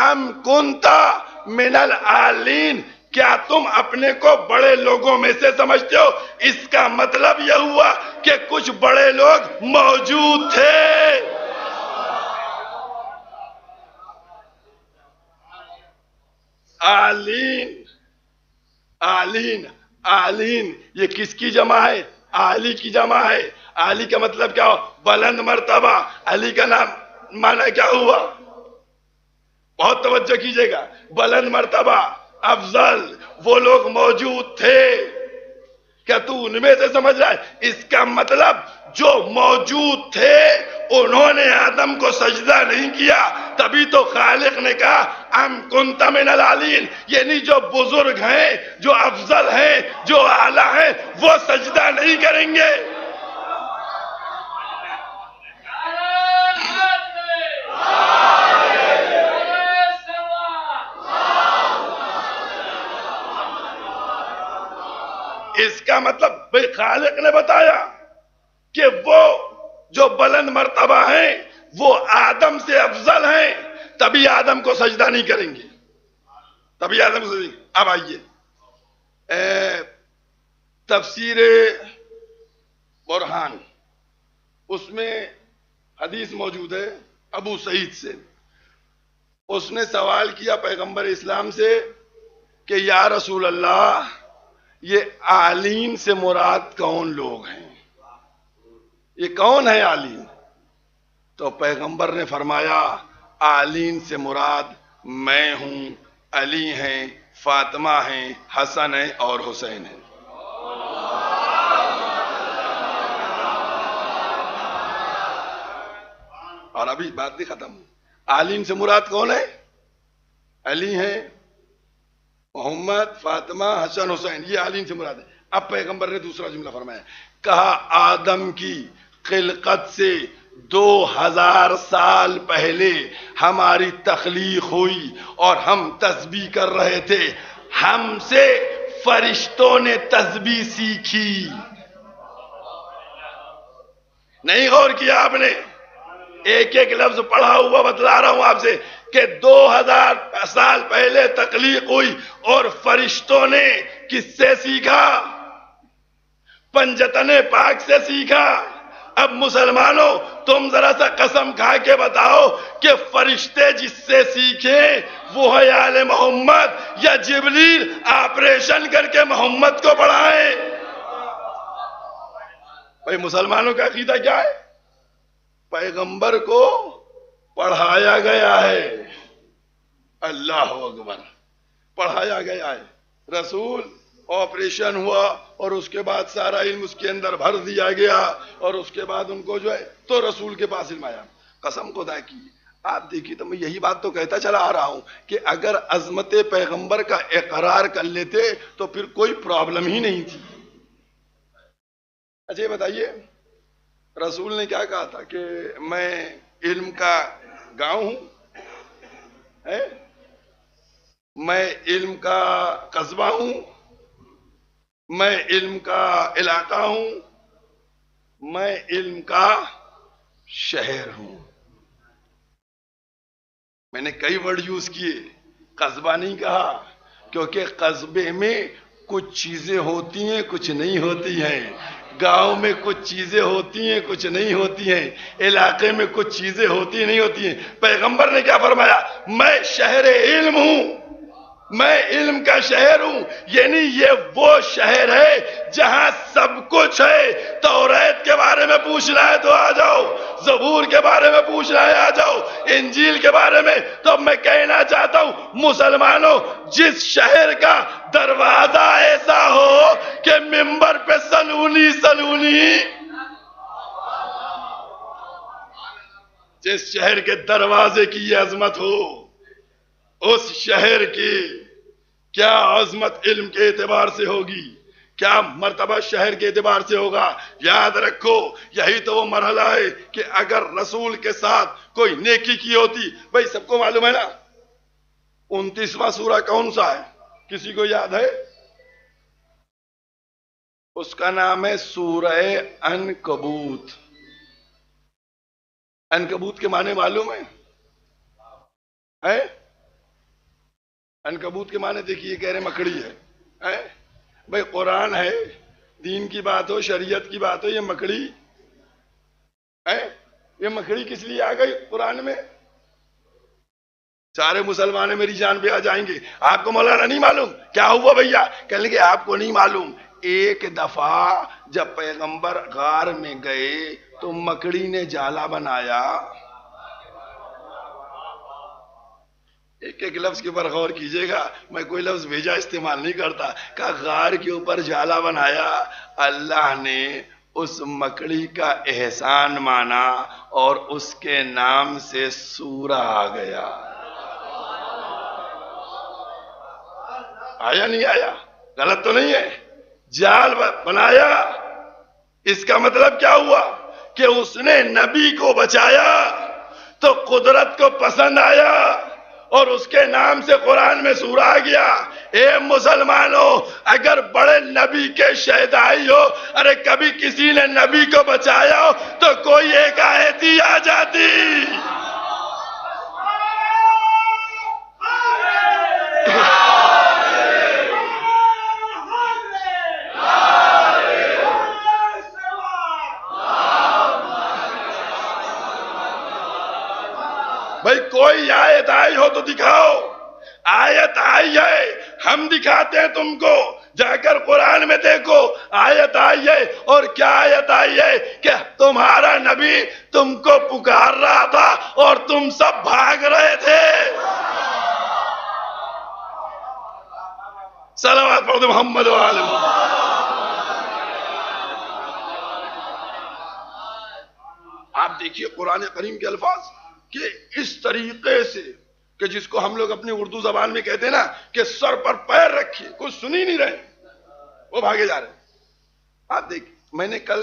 ام کنتا من العالین، کیا تم اپنے کو بڑے لوگوں میں سے سمجھتے ہو؟ اس کا مطلب یہ ہوا کہ کچھ بڑے لوگ موجود تھے۔ آلین، آلین، آلین، یہ کس کی جمع ہے؟ عالی کی جمع ہے۔ عالی کا مطلب کیا ہو؟ بلند مرتبہ۔ علی کا نام معنی کیا ہوا؟ بہت توجہ کیجئے گا، بلند مرتبہ، افضل، وہ لوگ موجود تھے۔ کیا تو ان میں سے سمجھ رہا ہے؟ اس کا مطلب جو موجود تھے انہوں نے آدم کو سجدہ نہیں کیا، تبھی تو خالق نے کہا ام کنت من العالین، یعنی جو بزرگ ہیں، جو افضل ہیں، جو اعلیٰ ہیں، وہ سجدہ نہیں کریں گے۔ اس کا مطلب بھئی خالق نے بتایا کہ وہ جو بلند مرتبہ ہیں وہ آدم سے افضل ہیں، تبھی آدم کو سجدہ نہیں کریں گے، تبھی آدم کو سجدہ۔ اب آئیے تفسیر برہان، اس میں حدیث موجود ہے ابو سعید سے، اس نے سوال کیا پیغمبر اسلام سے کہ یا رسول اللہ، یہ عالین سے مراد کون لوگ ہیں؟ یہ کون ہے عالین؟ تو پیغمبر نے فرمایا عالین سے مراد میں ہوں، علی ہیں، فاطمہ ہیں، حسن ہیں اور حسین ہیں۔ اور ابھی بات نہیں ختم، عالین سے مراد کون ہے؟ علی ہیں، محمد، فاطمہ، حسن، حسین، یہ عالین سے مراد ہے۔ اب پیغمبر نے دوسرا جملہ فرمایا، کہا آدم کی خلقت سے 2000 سال پہلے ہماری تخلیق ہوئی اور ہم تسبیح کر رہے تھے، ہم سے فرشتوں نے تسبیح سیکھی۔ نہیں غور کیا آپ نے؟ ایک ایک لفظ پڑھا ہوا بتلا رہا ہوں آپ سے کہ 2000 سال پہلے تخلیق ہوئی اور فرشتوں نے کس سے سیکھا؟ پنجتن پاک سے سیکھا۔ اب مسلمانوں تم ذرا سا قسم کھا کے بتاؤ کہ فرشتے جس سے سیکھیں وہ ہے آل محمد یا جبریل آپریشن کر کے محمد کو پڑھائیں؟ بھائی مسلمانوں کا عقیدہ کیا ہے؟ پیغمبر کو پڑھایا گیا ہے، اللہ اکبر، پڑھایا گیا ہے، رسول آپریشن ہوا اور اس کے بعد سارا علم اس کے اندر بھر دیا گیا اور اس کے بعد ان کو جو ہے تو رسول کے پاس علم آیا۔ قسم خدا کی آپ دیکھیے، تو میں یہی بات تو کہتا چلا آ رہا ہوں کہ اگر عظمت پیغمبر کا اقرار کر لیتے تو پھر کوئی پرابلم ہی نہیں تھی۔ اچھا یہ بتائیے، رسول نے کیا کہا تھا کہ میں علم کا گاؤں ہوں؟ میں علم کا قصبہ ہوں، میں علم کا علاقہ ہوں، میں علم کا شہر ہوں۔ میں نے کئی ورڈ یوز کیے، قصبہ نہیں کہا، کیونکہ قصبے میں کچھ چیزیں ہوتی ہیں کچھ نہیں ہوتی ہیں، گاؤں میں کچھ چیزیں ہوتی ہیں کچھ نہیں ہوتی ہیں، علاقے میں کچھ چیزیں ہوتی نہیں ہوتی ہیں۔ پیغمبر نے کیا فرمایا؟ میں شہر علم ہوں، میں علم کا شہر ہوں، یعنی یہ وہ شہر ہے جہاں سب کچھ ہے۔ توریت کے بارے میں پوچھنا ہے تو آ جاؤ، زبور کے بارے میں پوچھنا ہے آ جاؤ، انجیل کے بارے میں۔ تو میں کہنا چاہتا ہوں مسلمانوں، جس شہر کا دروازہ ایسا ہو کہ منبر پہ سلونی سلونی، جس شہر کے دروازے کی یہ عظمت ہو، اس شہر کی کیا عظمت علم کے اعتبار سے ہوگی، کیا مرتبہ شہر کے اعتبار سے ہوگا۔ یاد رکھو، یہی تو وہ مرحلہ ہے کہ اگر رسول کے ساتھ کوئی نیکی کی ہوتی، بھئی سب کو معلوم ہے نا 29واں سورہ کون سا ہے؟ کسی کو یاد ہے؟ اس کا نام ہے سورہ عنکبوت۔ عنکبوت کے معنی معلوم ہے؟ عنکبوت کے معنی دیکھیے، کہہ رہے مکڑی ہے۔ بھئی قرآن ہے، دین کی بات ہو، شریعت کی بات ہو، یہ مکڑی ہے؟ یہ مکڑی کس لیے آ گئی قرآن میں؟ سارے مسلمان میری جان پہ آ جائیں گے۔ آپ کو مولانا نہیں معلوم کیا ہوا بھیا؟ کہنے لگے آپ کو نہیں معلوم، ایک دفعہ جب پیغمبر غار میں گئے تو مکڑی نے جالا بنایا۔ ایک ایک لفظ کے اوپر غور کیجئے گا، میں کوئی لفظ بھیجا استعمال نہیں کرتا۔ کہا غار کے اوپر جالا بنایا، اللہ نے اس مکڑی کا احسان مانا اور اس کے نام سے سورہ آ گیا۔ آیا نہیں آیا؟ غلط تو نہیں ہے؟ جال بنایا، اس کا مطلب کیا ہوا کہ اس نے نبی کو بچایا تو قدرت کو پسند آیا اور اس کے نام سے قرآن میں سورہ آ گیا۔ اے مسلمانوں، اگر بڑے نبی کے شہدائی ہو، ارے کبھی کسی نے نبی کو بچایا ہو تو کوئی ایک آیت ہی آ جاتی۔ بھئی کوئی آیت آئی ہو تو دکھاؤ۔ آیت آئی ہے، ہم دکھاتے ہیں تم کو، جا کر قرآن میں دیکھو آیت آئی ہے۔ اور کیا آیت آئی ہے کہ تمہارا نبی تم کو پکار رہا تھا اور تم سب بھاگ رہے تھے۔ صلوات پڑھ دو محمد و آل محمد۔ آپ دیکھیے قرآن کریم کے الفاظ کہ اس طریقے سے کہ جس کو ہم لوگ اپنی اردو زبان میں کہتے ہیں نا کہ سر پر پیر رکھیے، کچھ سن ہی نہیں رہے، وہ بھاگے جا رہے۔ آپ دیکھیں، میں نے کل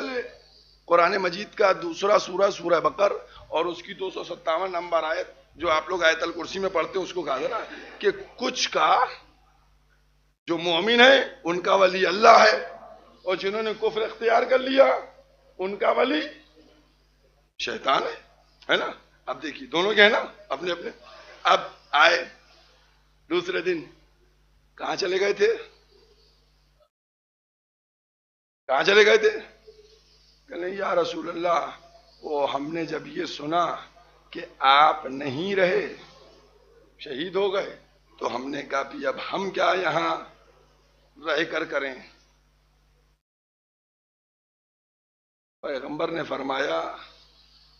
قرآن مجید کا دوسرا سورہ سورہ بقر اور اس کی 257 نمبر آیت جو آپ لوگ آیت الکرسی میں پڑھتے ہیں اس کو کہا تھا نا کہ کچھ کا جو مومن ہے ان کا ولی اللہ ہے اور جنہوں نے کفر اختیار کر لیا ان کا ولی شیطان ہے نا۔ اب دیکھیے دونوں کے ہیں نا اپنے اپنے۔ اب آئے دوسرے دن، کہاں چلے گئے تھے؟ کہاں چلے گئے تھے؟ کہنے یا رسول اللہ، وہ ہم نے جب یہ سنا کہ آپ نہیں رہے، شہید ہو گئے، تو ہم نے کہا بھی اب ہم کیا یہاں رہ کر کریں؟ پیغمبر نے فرمایا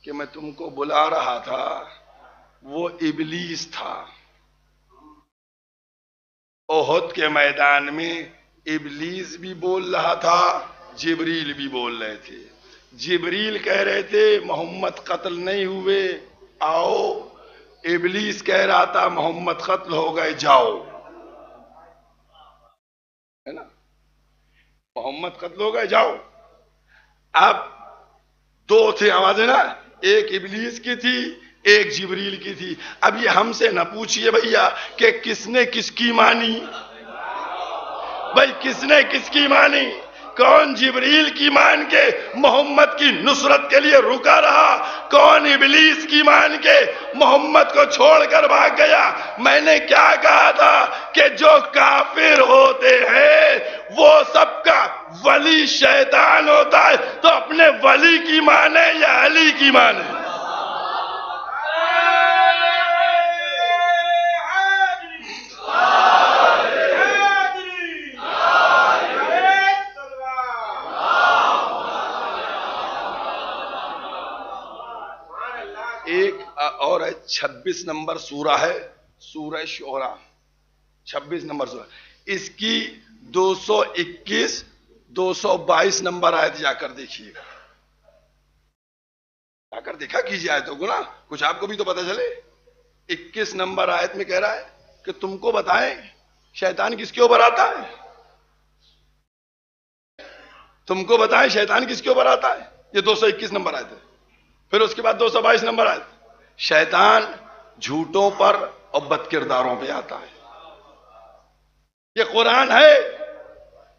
کہ میں تم کو بلا رہا تھا، وہ ابلیس تھا۔ احد کے میدان میں ابلیس بھی بول رہا تھا، جبریل بھی بول رہے تھے۔ جبریل کہہ رہے تھے محمد قتل نہیں ہوئے، آؤ۔ ابلیس کہہ رہا تھا محمد قتل ہو گئے، جاؤ۔ ہے نا، محمد قتل ہو گئے، جاؤ۔ اب دو تھے آوازیں نا، ایک ابلیس کی تھی، ایک جبریل کی تھی. اب یہ ہم سے نہ پوچھئے بھیا کہ کس نے کس کی مانی. بھائی کس نے کس کی مانی؟ کون جبریل کی مان کے محمد کی نصرت کے لیے رکا رہا؟ کون ابلیس کی مان کے محمد کو چھوڑ کر بھاگ گیا؟ میں نے کیا کہا تھا کہ جو کافر ہوتے ہیں وہ سب کا ولی شیطان ہوتا ہے. تو اپنے ولی کی مانے یا علی کی مانے؟ ایک اور ہے 26 نمبر سورہ ہے سورہ شعراء. 26 نمبر سورہ, اس کی 221 222 نمبر آیت جا کر دیکھیے گا. جا کر دیکھا کیجیے آیتوں کو نا, کچھ آپ کو بھی تو پتہ چلے. 21 نمبر آیت میں کہہ رہا ہے کہ تم کو بتائیں شیطان کس کے اوپر آتا ہے. تم کو بتائیں شیطان کس کے اوپر آتا ہے. یہ 221 نمبر آیت ہے. پھر اس کے بعد 222 نمبر آیت, شیطان جھوٹوں پر اور بد کرداروں پہ آتا ہے. یہ قرآن ہے.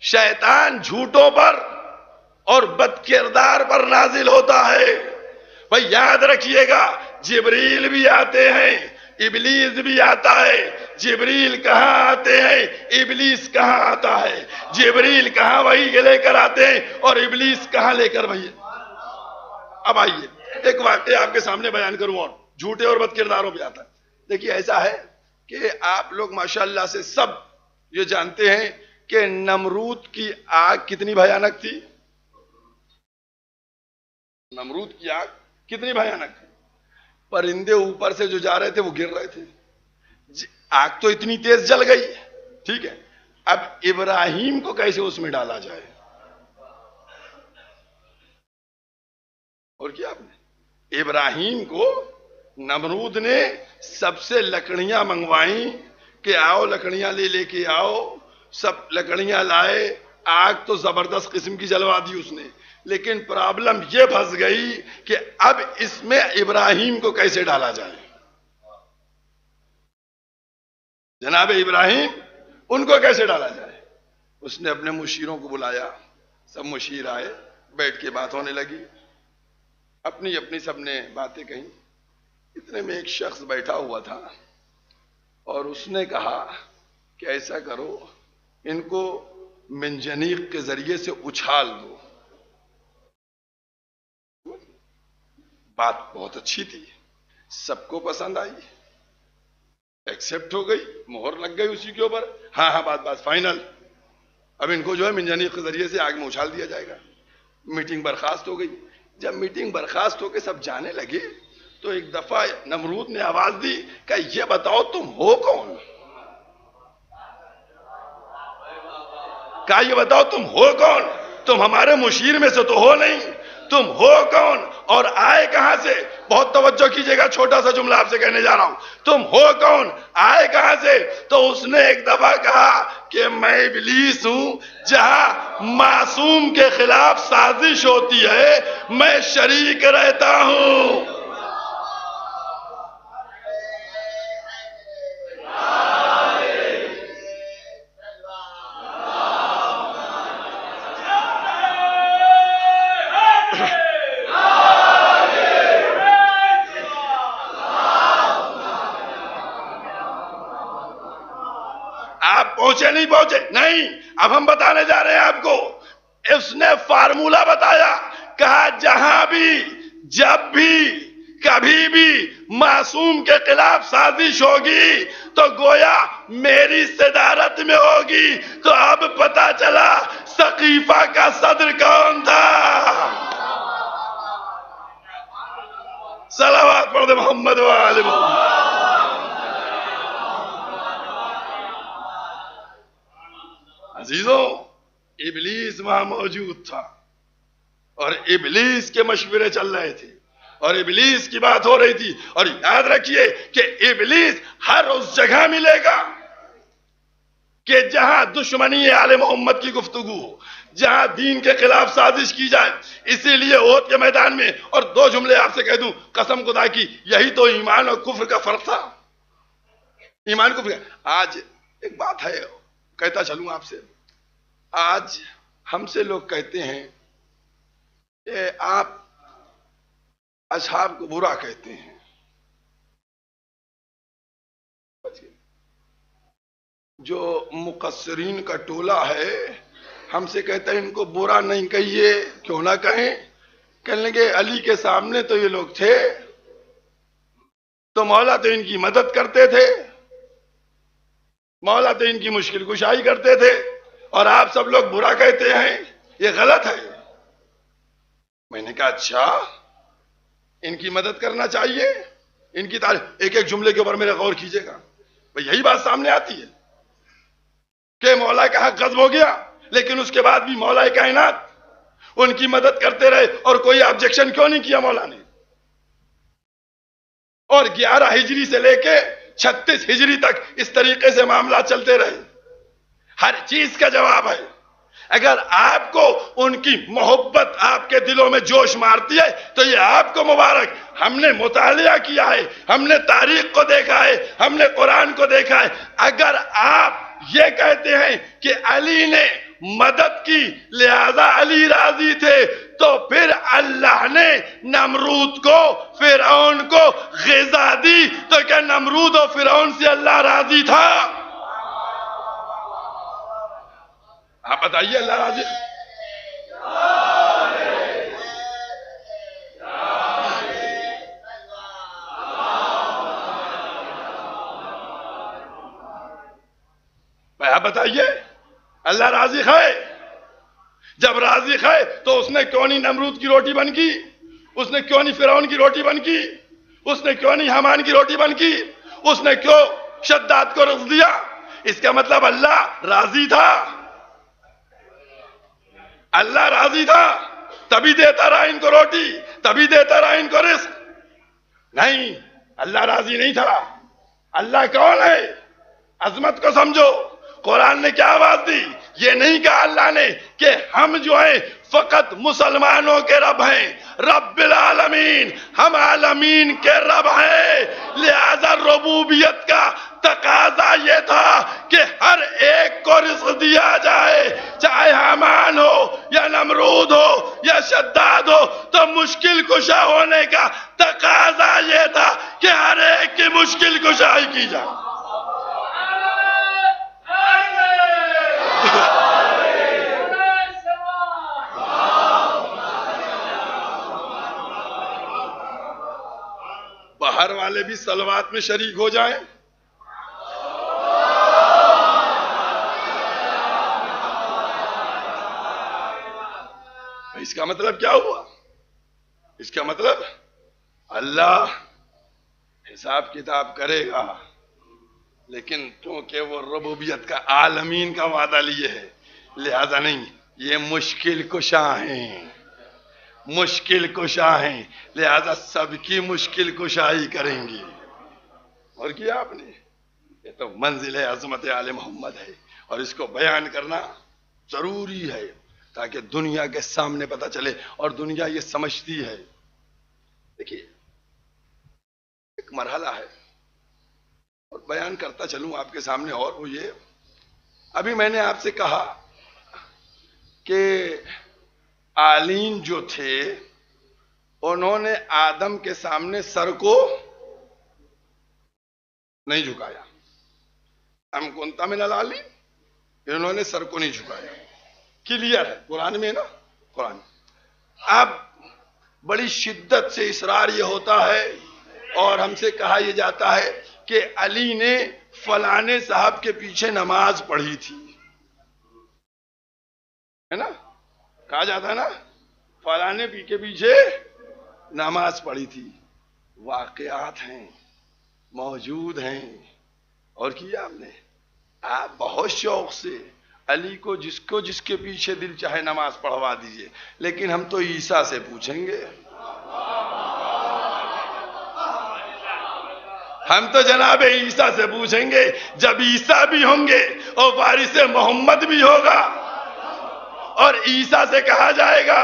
شیطان جھوٹوں پر اور بد کردار پر نازل ہوتا ہے. بھئی یاد رکھیے گا, جبریل بھی آتے ہیں, ابلیس بھی آتا ہے. جبریل کہاں آتے ہیں, ابلیس کہاں آتا ہے. جبریل کہاں وحی لے کر آتے ہیں اور ابلیس کہاں لے کر وحی. اب آئیے ایک واقعہ آپ کے سامنے بیان کروں, اور جھوٹے اور بد کرداروں پہ آتا ہے. دیکھیے ایسا ہے کہ آپ لوگ ماشاءاللہ سے سب یہ جانتے ہیں کہ نمرود کی آگ کتنی بھیانک تھی. نمرود کی آگ کتنی بھیانک تھی. پرندے اوپر سے جو جا رہے تھے وہ گر رہے تھے. آگ تو اتنی تیز جل گئی, ٹھیک ہے. اب ابراہیم کو کیسے اس میں ڈالا جائے. اور کیا آپ نے ابراہیم کو نمرود نے سب سے لکڑیاں منگوائیں کہ آؤ لکڑیاں لے کے آؤ. سب لکڑیاں لائے, آگ تو زبردست قسم کی جلوا دی اس نے. لیکن پرابلم یہ پھنس گئی کہ اب اس میں ابراہیم کو کیسے ڈالا جائے. جناب ابراہیم ان کو کیسے ڈالا جائے. اس نے اپنے مشیروں کو بلایا, سب مشیر آئے, بیٹھ کے بات ہونے لگی. اپنی اپنی سب نے باتیں کہیں. اتنے میں ایک شخص بیٹھا ہوا تھا اور اس نے کہا کہ ایسا کرو, ان کو منجنیق کے ذریعے سے اچھال دو. بات بہت اچھی تھی, سب کو پسند آئی, ایکسپٹ ہو گئی, مہر لگ گئی اسی کے اوپر. ہاں بات فائنل. اب ان کو جو ہے منجنیق کے ذریعے سے آگ میں اچھال دیا جائے گا. میٹنگ برخاست ہو گئی. جب میٹنگ برخاست ہو کے سب جانے لگے تو ایک دفعہ نمرود نے آواز دی کہ یہ بتاؤ تم ہو کون. کہا یہ بتاؤ تم ہو کون. تم ہمارے مشیر میں سے تو ہو نہیں. تم ہو کون اور آئے کہاں سے. بہت توجہ کیجئے گا, چھوٹا سا جملہ آپ سے کہنے جا رہا ہوں. تم ہو کون, آئے کہاں سے. تو اس نے ایک دفعہ کہا کہ میں ابلیس ہوں. جہاں معصوم کے خلاف سازش ہوتی ہے میں شریک رہتا ہوں. پہنچے نہیں پہنچے نہیں. اب ہم بتانے جا رہے ہیں آپ کو. اس نے فارمولا بتایا, کہا جہاں بھی جب بھی کبھی بھی معصوم کے خلاف سازش ہوگی تو گویا میری صدارت میں ہوگی. تو اب پتا چلا سقیفہ کا صدر کون تھا. صلوات پڑھ دے محمد و آل محمد. عزیزوں, ابلیس وہاں موجود تھا اور ابلیس کے مشورے چل رہے تھے اور ابلیس کی بات ہو رہی تھی. اور یاد رکھیے کہ ابلیس ہر اس جگہ ملے گا کہ جہاں دشمنی آل محمد کی گفتگو ہو، جہاں دین کے خلاف سازش کی جائے، اسی لیے احد کے میدان میں، اور دو جملے آپ سے کہہ دوں قسم خدا کی، یہی تو ایمان اور کفر کا فرق تھا. ایمان کفر کا. آج ایک بات ہے کہتا چلوں آپ سے، آج ہم سے لوگ کہتے ہیں کہ آپ اصحاب کو برا کہتے ہیں. جو مقصرین کا ٹولہ ہے ہم سے کہتا ہے ان کو برا نہیں کہیے. کیوں نہ کہیں؟ کہنے لگے علی کے سامنے تو یہ لوگ تھے تو مولا تو ان کی مدد کرتے تھے، مولا تو ان کی مشکل کشائی کرتے تھے، اور آپ سب لوگ برا کہتے ہیں، یہ غلط ہے. میں نے کہا اچھا، ان کی مدد کرنا چاہیے، ان کی تعریف. ایک ایک جملے کے اوپر میرے غور کیجئے گا. بھئی یہی بات سامنے آتی ہے کہ مولا کا حق غصب ہو گیا، لیکن اس کے بعد بھی مولا کائنات ان کی مدد کرتے رہے، اور کوئی آبجیکشن کیوں نہیں کیا مولا نے؟ اور 11 ہجری سے لے کے 36 ہجری تک اس طریقے سے معاملات چلتے رہے. ہر چیز کا جواب ہے. اگر آپ کو ان کی محبت آپ کے دلوں میں جوش مارتی ہے تو یہ آپ کو مبارک. ہم نے مطالعہ کیا ہے، ہم نے تاریخ کو دیکھا ہے، ہم نے قرآن کو دیکھا ہے. اگر آپ یہ کہتے ہیں کہ علی نے مدد کی لہذا علی راضی تھے، تو پھر اللہ نے نمرود کو، فرعون کو غذا دی، تو کیا نمرود و فرعون سے اللہ راضی تھا؟ آپ بتائیے اللہ راضی؟ آپ بتائیے اللہ راضی ہے؟ جب راضی ہے تو اس نے کیوں نہیں نمرود کی روٹی بن کی؟ اس نے کیوں نہیں فرعون کی روٹی بن کی؟ اس نے کیوں نہیں حامان کی روٹی بن کی؟ اس نے کیوں شداد کو رزق دیا؟ اس کا مطلب اللہ راضی تھا. اللہ راضی تھا تبھی دیتا رہا ان کو روٹی، تبھی دیتا رہا ان کو رزق. نہیں، اللہ راضی نہیں تھا. اللہ کون ہے؟ عظمت کو سمجھو. قرآن نے کیا آواز دی؟ یہ نہیں کہا اللہ نے کہ ہم جو ہیں فقط مسلمانوں کے رب ہیں، رب العالمین، ہم عالمین کے رب ہیں. لہذا ربوبیت کا تقاضا یہ تھا کہ ہر ایک کو رزق دیا جائے، چاہے حامان ہو یا نمرود ہو یا شداد ہو. تو مشکل کشا ہونے کا تقاضا یہ تھا کہ ہر ایک کی مشکل کشائی کی جائے. باہر والے بھی صلوات میں شریک ہو جائیں. اس کا مطلب کیا ہوا؟ اس کا مطلب اللہ حساب کتاب کرے گا، لیکن کیونکہ وہ ربوبیت کا عالمین کا وعدہ لیے ہے، لہذا نہیں، یہ مشکل کشا ہیں، مشکل کشا ہیں، لہذا سب کی مشکل کشائی کریں گی. اور کیا آپ نے؟ یہ تو منزل عظمت آل محمد ہے، اور اس کو بیان کرنا ضروری ہے تاکہ دنیا کے سامنے پتہ چلے اور دنیا یہ سمجھتی ہے. دیکھیے ایک مرحلہ ہے اور بیان کرتا چلوں آپ کے سامنے، اور وہ یہ، ابھی میں نے آپ سے کہا کہ عالین جو تھے انہوں نے آدم کے سامنے سر کو نہیں جھکایا. ہم کنتا من العالین، انہوں نے سر کو نہیں جھکایا. کلیئر ہے قرآن میں نا، قرآن. اب بڑی شدت سے اصرار یہ ہوتا ہے اور ہم سے کہا یہ جاتا ہے کہ علی نے فلانے صاحب کے پیچھے نماز پڑھی تھی، ہے نا؟ کہا جاتا ہے نا فلانے کے پیچھے نماز پڑھی تھی. واقعات ہیں، موجود ہیں. اور کیا آپ نے؟ آپ بہت شوق سے علی کو جس کے پیچھے دل چاہے نماز پڑھوا دیجئے، لیکن ہم تو عیسیٰ سے پوچھیں گے. ہم تو جناب عیسیٰ سے پوچھیں گے جب عیسیٰ بھی ہوں گے اور وارث محمد بھی ہوگا، اور عیسیٰ سے کہا جائے گا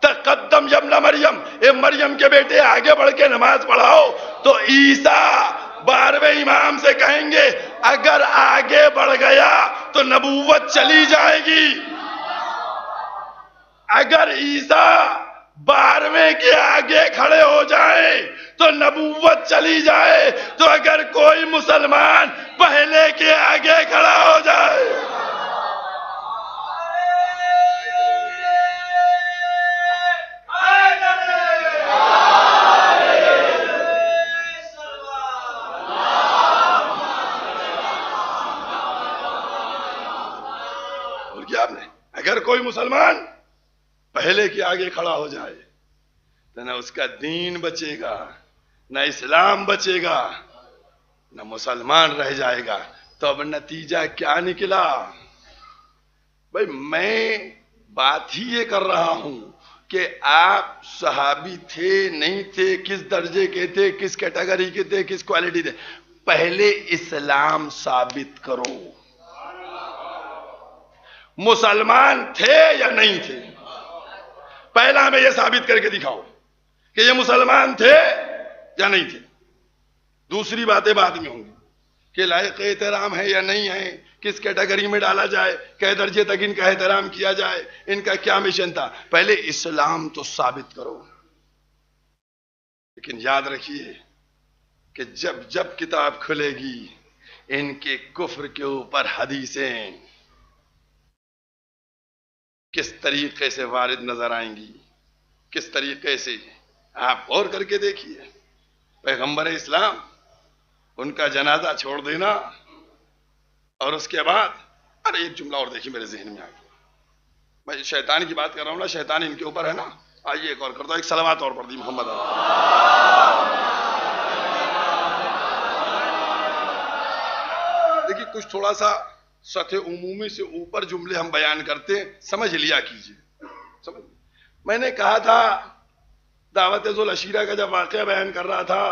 تقدم یا ابن مریم، اے مریم کے بیٹے آگے بڑھ کے نماز پڑھاؤ، تو عیسیٰ 12ویں امام سے کہیں گے اگر آگے بڑھ گیا تو نبوت چلی جائے گی۔ اگر عیسیٰ 12ویں کے آگے کھڑے ہو جائیں تو نبوت چلی جائے، تو اگر کوئی مسلمان پہلے کے آگے کھڑا ہو جائے، اور کیا آپ نے، اگر کوئی مسلمان پہلے کے آگے کھڑا ہو جائے تو نہ اس کا دین بچے گا، نہ اسلام بچے گا، نہ مسلمان رہ جائے گا۔ تو اب نتیجہ کیا نکلا؟ بھئی میں بات ہی یہ کر رہا ہوں کہ آپ صحابی تھے نہیں تھے، کس درجے کے تھے، کس کیٹیگری کے تھے، کس کوالٹی تھے، پہلے اسلام ثابت کرو۔ مسلمان تھے یا نہیں تھے، پہلا ہمیں یہ ثابت کر کے دکھاؤ کہ یہ مسلمان تھے یا نہیں تھے۔ دوسری باتیں بعد میں ہوں گی کہ لائق احترام ہے یا نہیں ہے، کس کیٹیگری میں ڈالا جائے، کئے درجے تک ان کا احترام کیا جائے، ان کا کیا مشن تھا، پہلے اسلام تو ثابت کرو۔ لیکن یاد رکھیے کہ جب جب کتاب کھلے گی ان کے کفر کے اوپر حدیثیں کس طریقے سے وارد نظر آئیں گی، کس طریقے سے، آپ غور کر کے دیکھیے۔ پیغمبر اسلام، ان کا جنازہ چھوڑ دینا، اور اس کے بعد ایک جملہ اور دیکھیے میرے ذہن میں آ گیا، میں شیطان کی بات کر رہا ہوں نا، شیطان ان کے اوپر ہے نا، آئیے ایک اور کر دو، ایک صلوات اور پڑھ دی محمد۔ دیکھیے کچھ تھوڑا سا سطح عمومی سے اوپر جملے ہم بیان کرتے ہیں، سمجھ لیا کیجئے۔ سمجھ، میں نے کہا تھا دعوت ذو العشیرہ کا جب واقعہ بیان کر رہا تھا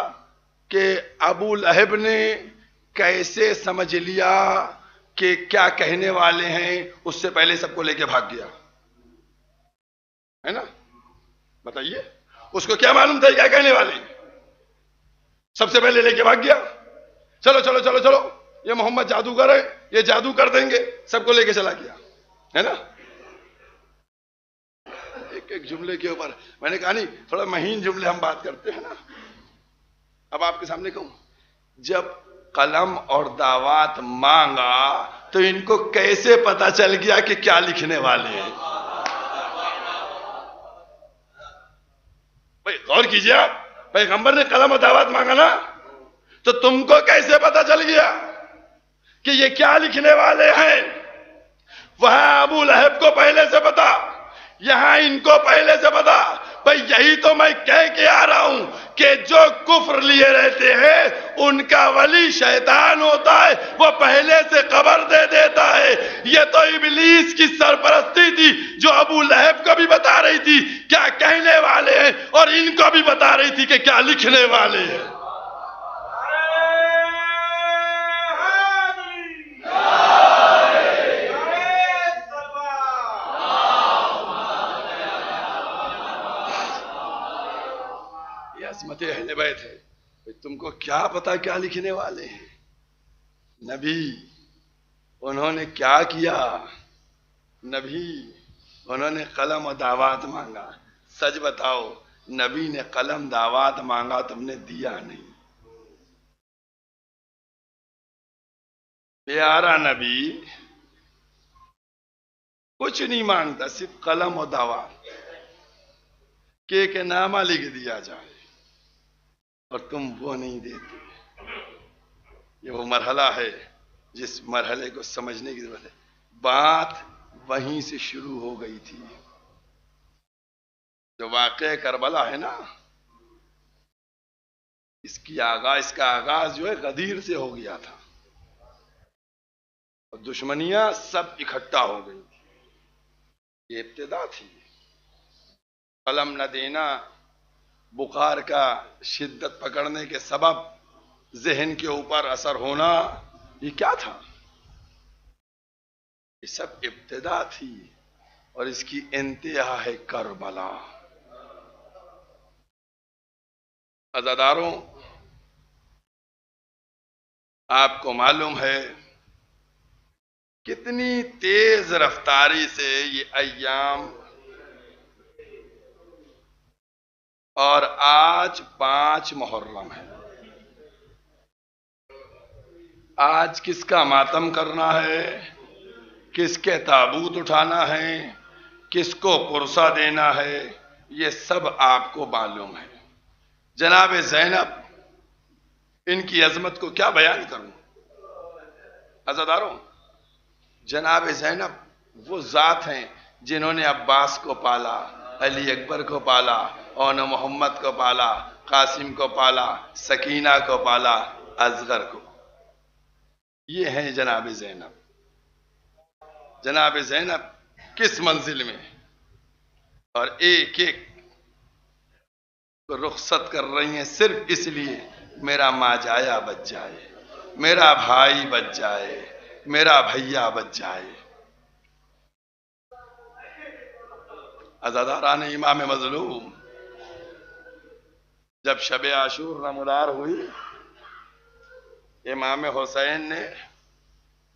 کہ ابو لہب نے کیسے سمجھ لیا کہ کیا کہنے والے ہیں، اس سے پہلے سب کو لے کے بھاگ گیا ہے نا؟ بتائیے اس کو کیا معلوم تھا کیا کہنے والے ہیں؟ سب سے پہلے لے کے بھاگ گیا، چلو چلو چلو چلو یہ محمد جادوگر ہے، یہ جادو کر دیں گے، سب کو لے کے چلا گیا ہے نا؟ ایک ایک جملے کے اوپر میں نے کہا نہیں تھوڑا مہین جملے ہم بات کرتے ہیں نا۔ اب آپ کے سامنے کہوں، جب قلم اور دعوات مانگا تو ان کو کیسے پتا چل گیا کہ کیا لکھنے والے ہیں؟ بھائی غور کیجئے، آپ پیغمبر نے قلم اور دعوات مانگا نا، تو تم کو کیسے پتا چل گیا کہ یہ کیا لکھنے والے ہیں؟ وہاں ابو لہب کو پہلے سے پتا، یہاں ان کو پہلے سے پتا۔ بھئی یہی تو میں کہہ کے آ رہا ہوں کہ جو کفر لیے رہتے ہیں ان کا ولی شیطان ہوتا ہے، وہ پہلے سے خبر دے دیتا ہے۔ یہ تو ابلیس کی سرپرستی تھی جو ابو لہب کو بھی بتا رہی تھی کیا کہنے والے ہیں، اور ان کو بھی بتا رہی تھی کہ کیا لکھنے والے ہیں۔ عظمت اہل بیت ہے، تم کو کیا پتا کیا لکھنے والے ہیں؟ نبی انہوں نے کیا کیا؟ نبی انہوں نے قلم و دعوات مانگا، سچ بتاؤ نبی نے قلم دعوات مانگا تم نے دیا نہیں؟ پیارا نبی کچھ نہیں مانگتا، صرف قلم و دعوات کہ نامہ لکھ دیا جائے، اور تم وہ نہیں دیتے۔ یہ وہ مرحلہ ہے جس مرحلے کو سمجھنے کی ضرورت ہے۔ بات وہیں سے شروع ہو گئی تھی۔ جو واقعہ کربلا ہے نا، اس کا آغاز جو ہے غدیر سے ہو گیا تھا، اور دشمنیاں سب اکٹھا ہو گئی تھی۔ یہ ابتدا تھی۔ قلم نہ دینا، بخار کا شدت پکڑنے کے سبب ذہن کے اوپر اثر ہونا، یہ کیا تھا؟ یہ سب ابتدا تھی اور اس کی انتہا ہے کربلا۔ عزاداروں، آپ کو معلوم ہے کتنی تیز رفتاری سے یہ ایام، اور آج 5 محرم ہے۔ آج کس کا ماتم کرنا ہے، کس کے تابوت اٹھانا ہے، کس کو پرسہ دینا ہے، یہ سب آپ کو معلوم ہے۔ جناب زینب، ان کی عظمت کو کیا بیان کروں؟ عزاداروں، جناب زینب وہ ذات ہیں جنہوں نے عباس کو پالا، علی اکبر کو پالا، اون محمد کو پالا، قاسم کو پالا، سکینہ کو پالا، اصغر کو۔ یہ ہیں جناب زینب۔ جناب زینب کس منزل میں، اور ایک ایک کو رخصت کر رہی ہیں صرف اس لیے میرا ماجایا بچ جائے، میرا بھائی بچ جائے، میرا بھیا بچ جائے۔ عزاداران امام مظلوم، جب شب عاشور نمودار ہوئی، امام حسین نے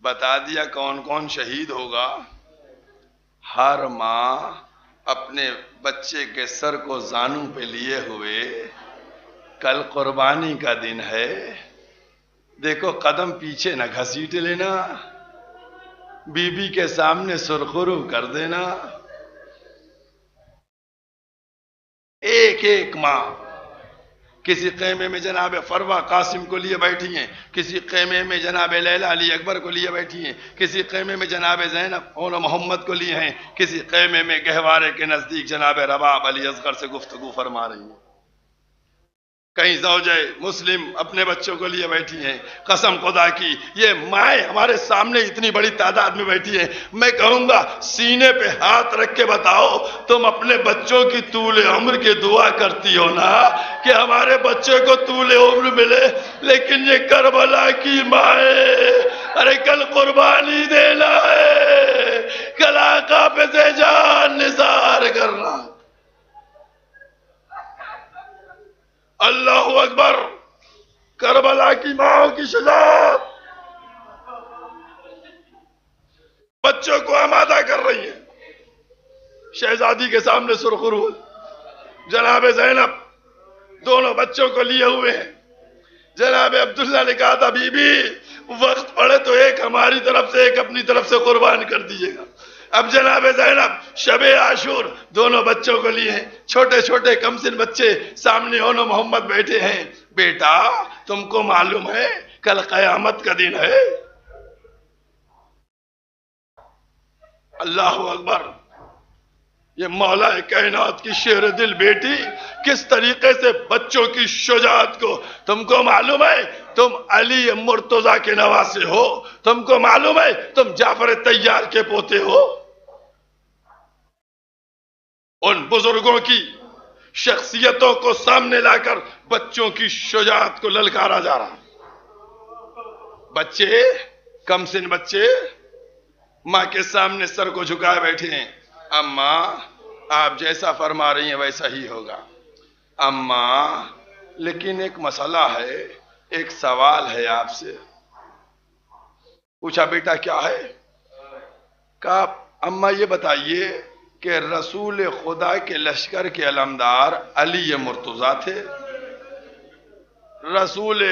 بتا دیا کون کون شہید ہوگا۔ ہر ماں اپنے بچے کے سر کو زانوں پہ لیے ہوئے، کل قربانی کا دن ہے، دیکھو قدم پیچھے نہ گھسیٹ لینا، بی بی کے سامنے سرخرو کر دینا۔ ایک ایک ماں کسی خیمے میں جناب فروہ قاسم کو لیے بیٹھی ہیں، کسی خیمے میں جناب لیلہ علی اکبر کو لیے بیٹھی ہیں، کسی خیمے میں جناب زینب اون محمد کو لیے ہیں، کسی خیمے میں گہوارے کے نزدیک جناب رباب علی اصغر سے گفتگو فرما رہی ہیں، کہیں زوجہ مسلم اپنے بچوں کو لیے بیٹھی ہیں۔ قسم خدا کی یہ مائیں ہمارے سامنے اتنی بڑی تعداد میں بیٹھی ہیں، میں کہوں گا سینے پہ ہاتھ رکھ کے بتاؤ تم اپنے بچوں کی طول عمر کی دعا کرتی ہو نا کہ ہمارے بچے کو طول عمر ملے، لیکن یہ کربلا کی مائیں، ارے کل قربانی دینا ہے، کل آقا پہ سے جان نثار کرنا۔ اللہ اکبر، کربلا کی ماں کی شجاعت بچوں کو آمادہ کر رہی ہے۔ شہزادی کے سامنے سرخرو جناب زینب دونوں بچوں کو لیے ہوئے ہیں۔ جناب عبداللہ نے کہا تھا بی بی وقت پڑے تو ایک ہماری طرف سے ایک اپنی طرف سے قربان کر دیجئے گا۔ اب جناب زینب شب عاشور دونوں بچوں کو لیے ہیں، چھوٹے چھوٹے کم سن بچے سامنے اون محمد بیٹھے ہیں۔ بیٹا تم کو معلوم ہے کل قیامت کا دن ہے؟ اللہ اکبر، یہ مولا کائنات کی شیر دل بیٹی کس طریقے سے بچوں کی شجاعت کو، تم کو معلوم ہے تم علی مرتضی کے نواسے ہو، تم کو معلوم ہے تم جعفر طیار کے پوتے ہو۔ ان بزرگوں کی شخصیتوں کو سامنے لا کر بچوں کی شجاعت کو للکارا جا رہا۔ بچے کم سن بچے ماں کے سامنے سر کو جھکائے بیٹھے ہیں، اماں آپ جیسا فرما رہی ہیں ویسا ہی ہوگا۔ اماں لیکن ایک مسئلہ ہے، ایک سوال ہے آپ سے۔ پوچھا بیٹا کیا ہے؟ کہا اماں یہ بتائیے کہ رسول خدا کے لشکر کے علمدار علی مرتضی تھے، رسول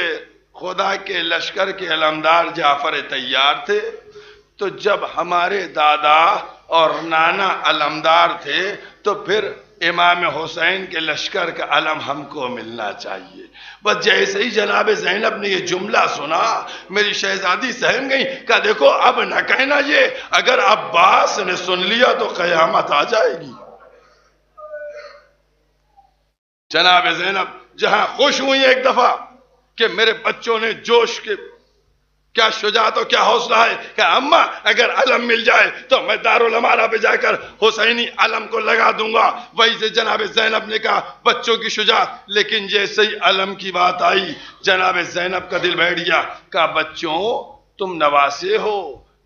خدا کے لشکر کے علمدار جعفر طیار تھے، تو جب ہمارے دادا اور نانا علمدار تھے تو پھر امام حسین کے لشکر کا علم ہم کو ملنا چاہیے۔ بس جیسے ہی جناب زینب نے یہ جملہ سنا میری شہزادی سہم گئی، کہا دیکھو اب نہ کہنا یہ، اگر عباس نے سن لیا تو قیامت آ جائے گی۔ جناب زینب جہاں خوش ہوئی ایک دفعہ کہ میرے بچوں نے جوش کے کیا شجاعت اور کیا حوصلہ ہے کہ اماں اگر علم مل جائے تو میں دارالامارہ پہ جا کر حسینی علم کو لگا دوں گا. وہی سے جناب زینب نے کہا بچوں کی شجاعت. لیکن جیسے ہی علم کی بات آئی جناب زینب کا دل بیٹھ گیا. کہا بچوں تم نواسے ہو،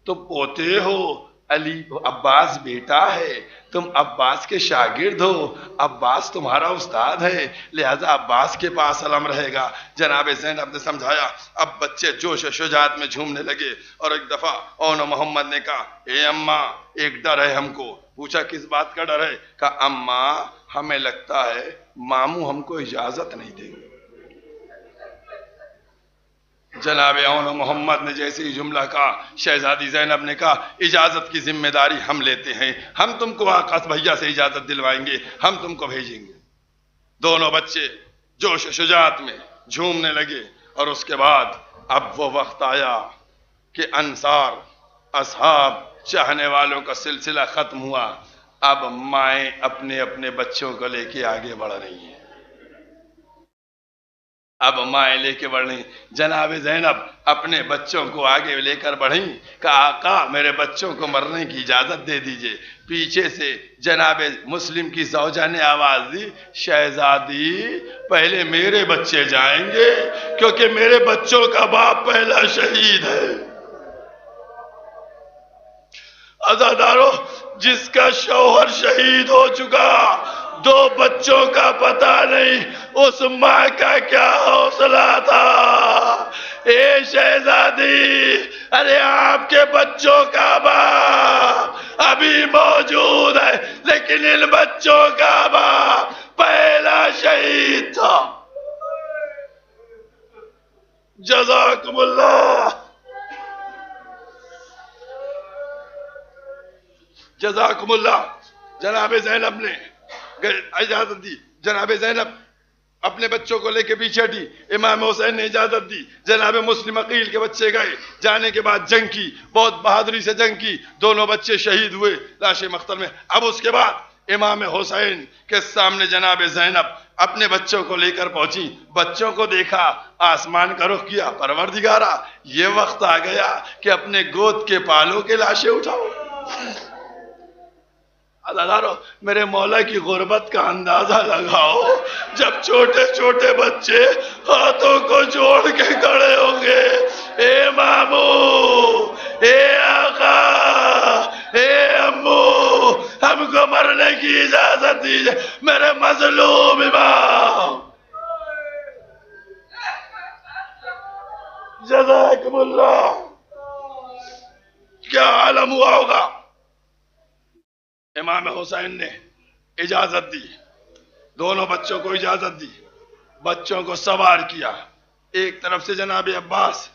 تم پوتے ہو، علی عباس بیٹا ہے، تم عباس کے شاگرد ہو، عباس تمہارا استاد ہے، لہذا عباس کے پاس علم رہے گا. جناب زینب نے سمجھایا. اب بچے جوش و شجاعت میں جھومنے لگے. اور ایک دفعہ اون محمد نے کہا اے اماں ایک ڈر ہے ہم کو. پوچھا کس بات کا ڈر ہے؟ کہا اماں ہمیں لگتا ہے ماموں ہم کو اجازت نہیں دیں گے. جناب اون محمد نے جیسے ہی جملہ کہا شہزادی زینب نے کہا اجازت کی ذمہ داری ہم لیتے ہیں، ہم تم کو آقا بھیا سے اجازت دلوائیں گے، ہم تم کو بھیجیں گے. دونوں بچے جوش و شجاعت میں جھومنے لگے. اور اس کے بعد اب وہ وقت آیا کہ انصار اصحاب چاہنے والوں کا سلسلہ ختم ہوا. اب مائیں اپنے اپنے بچوں کو لے کے آگے بڑھ رہی ہیں. اب مائیں لے کے بڑھ رہی. جناب زینب اپنے بچوں کو آگے لے کر بڑھیں. کہا آقا میرے بچوں کو مرنے کی اجازت دے دیجئے. پیچھے سے جناب مسلم کی زوجہ نے آواز دی شہزادی پہلے میرے بچے جائیں گے کیونکہ میرے بچوں کا باپ پہلا شہید ہے. عزادارو جس کا شوہر شہید ہو چکا، دو بچوں کا پتہ نہیں اس ماں کا کیا حوصلہ تھا. اے شہزادی ارے آپ کے بچوں کا باپ ابھی موجود ہے لیکن ان بچوں کا باپ پہلا شہید تھا. جزاکم اللہ، جزاکم اللہ. جناب زینب نے اجازت دی. جناب زینب اپنے بچوں کو لے کے پیچھے ہٹی. امام حسین نے اجازت دی. جناب مسلم عقیل کے بچے گئے. جانے کے بعد جنگ کی، بہت بہادری سے جنگ کی. دونوں بچے شہید ہوئے لاش مختل میں. اب اس کے بعد امام حسین کے سامنے جناب زینب اپنے بچوں کو لے کر پہنچی. بچوں کو دیکھا، آسمان کا رخ کیا، پروردگارا یہ وقت آ گیا کہ اپنے گود کے پالوں کے لاشیں اٹھاؤ. عزادارو میرے مولا کی غربت کا اندازہ لگاؤ جب چھوٹے چھوٹے بچے ہاتھوں کو جوڑ کے کھڑے ہوں گے. اے مامو، اے آقا، اے امو ہم کو مرنے کی اجازت دیجئے میرے مظلوم امام. جزاکم اللہ. کیا عالم ہوا ہوگا. امام حسین نے اجازت دی، دونوں بچوں کو اجازت دی، بچوں کو سوار کیا. ایک طرف سے جناب عباس،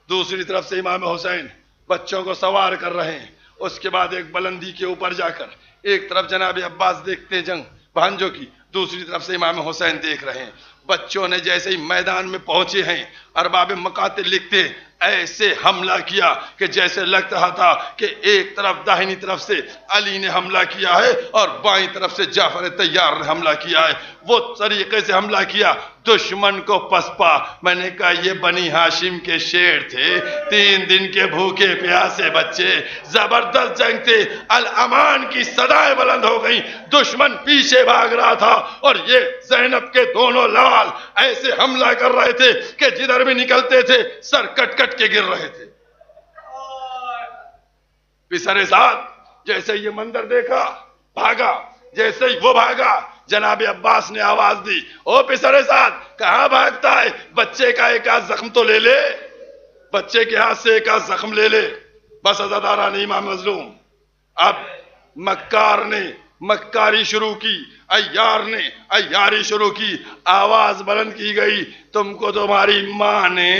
دوسری طرف سے امام حسین بچوں کو سوار کر رہے ہیں. اس کے بعد ایک بلندی کے اوپر جا کر ایک طرف جناب عباس دیکھتے جنگ بھانجوں کی، دوسری طرف سے امام حسین دیکھ رہے ہیں. بچوں نے جیسے ہی میدان میں پہنچے ہیں ارباب مقاتل لکھتے ایسے حملہ کیا کہ جیسے لگ رہا تھا کہ ایک طرف داہنی طرف سے علی نے حملہ کیا ہے اور بائیں طرف سے جعفر طیار نے حملہ کیا ہے. وہ طریقے سے حملہ کیا دشمن کو پسپا. میں نے کہا یہ بنی ہاشم کے شیر تھے، 3 دن کے بھوکے پیاسے بچے، زبردست جنگ تھے. الامان کی صدائیں بلند ہو گئیں، دشمن پیچھے بھاگ رہا تھا اور یہ زینب کے دونوں لال ایسے حملہ کر رہے تھے کہ جدھر بھی نکلتے تھے سر کٹ کٹ کے گر رہے تھے. پسر سعد جیسے یہ منظر دیکھا بھاگا. جیسے ہی وہ بھاگا جناب عباس نے آواز دی او پسر سعد کہاں بھاگتا ہے؟ بچے کا ایک آدھ زخم تو لے لے، بچے کے ہاتھ سے ایک آدھ زخم لے لے. بس عزاداران امام مظلوم اب مکار نے مکاری شروع کی، عیار نے عیاری شروع کی. آواز بلند کی گئی تم کو تمہاری ماں نے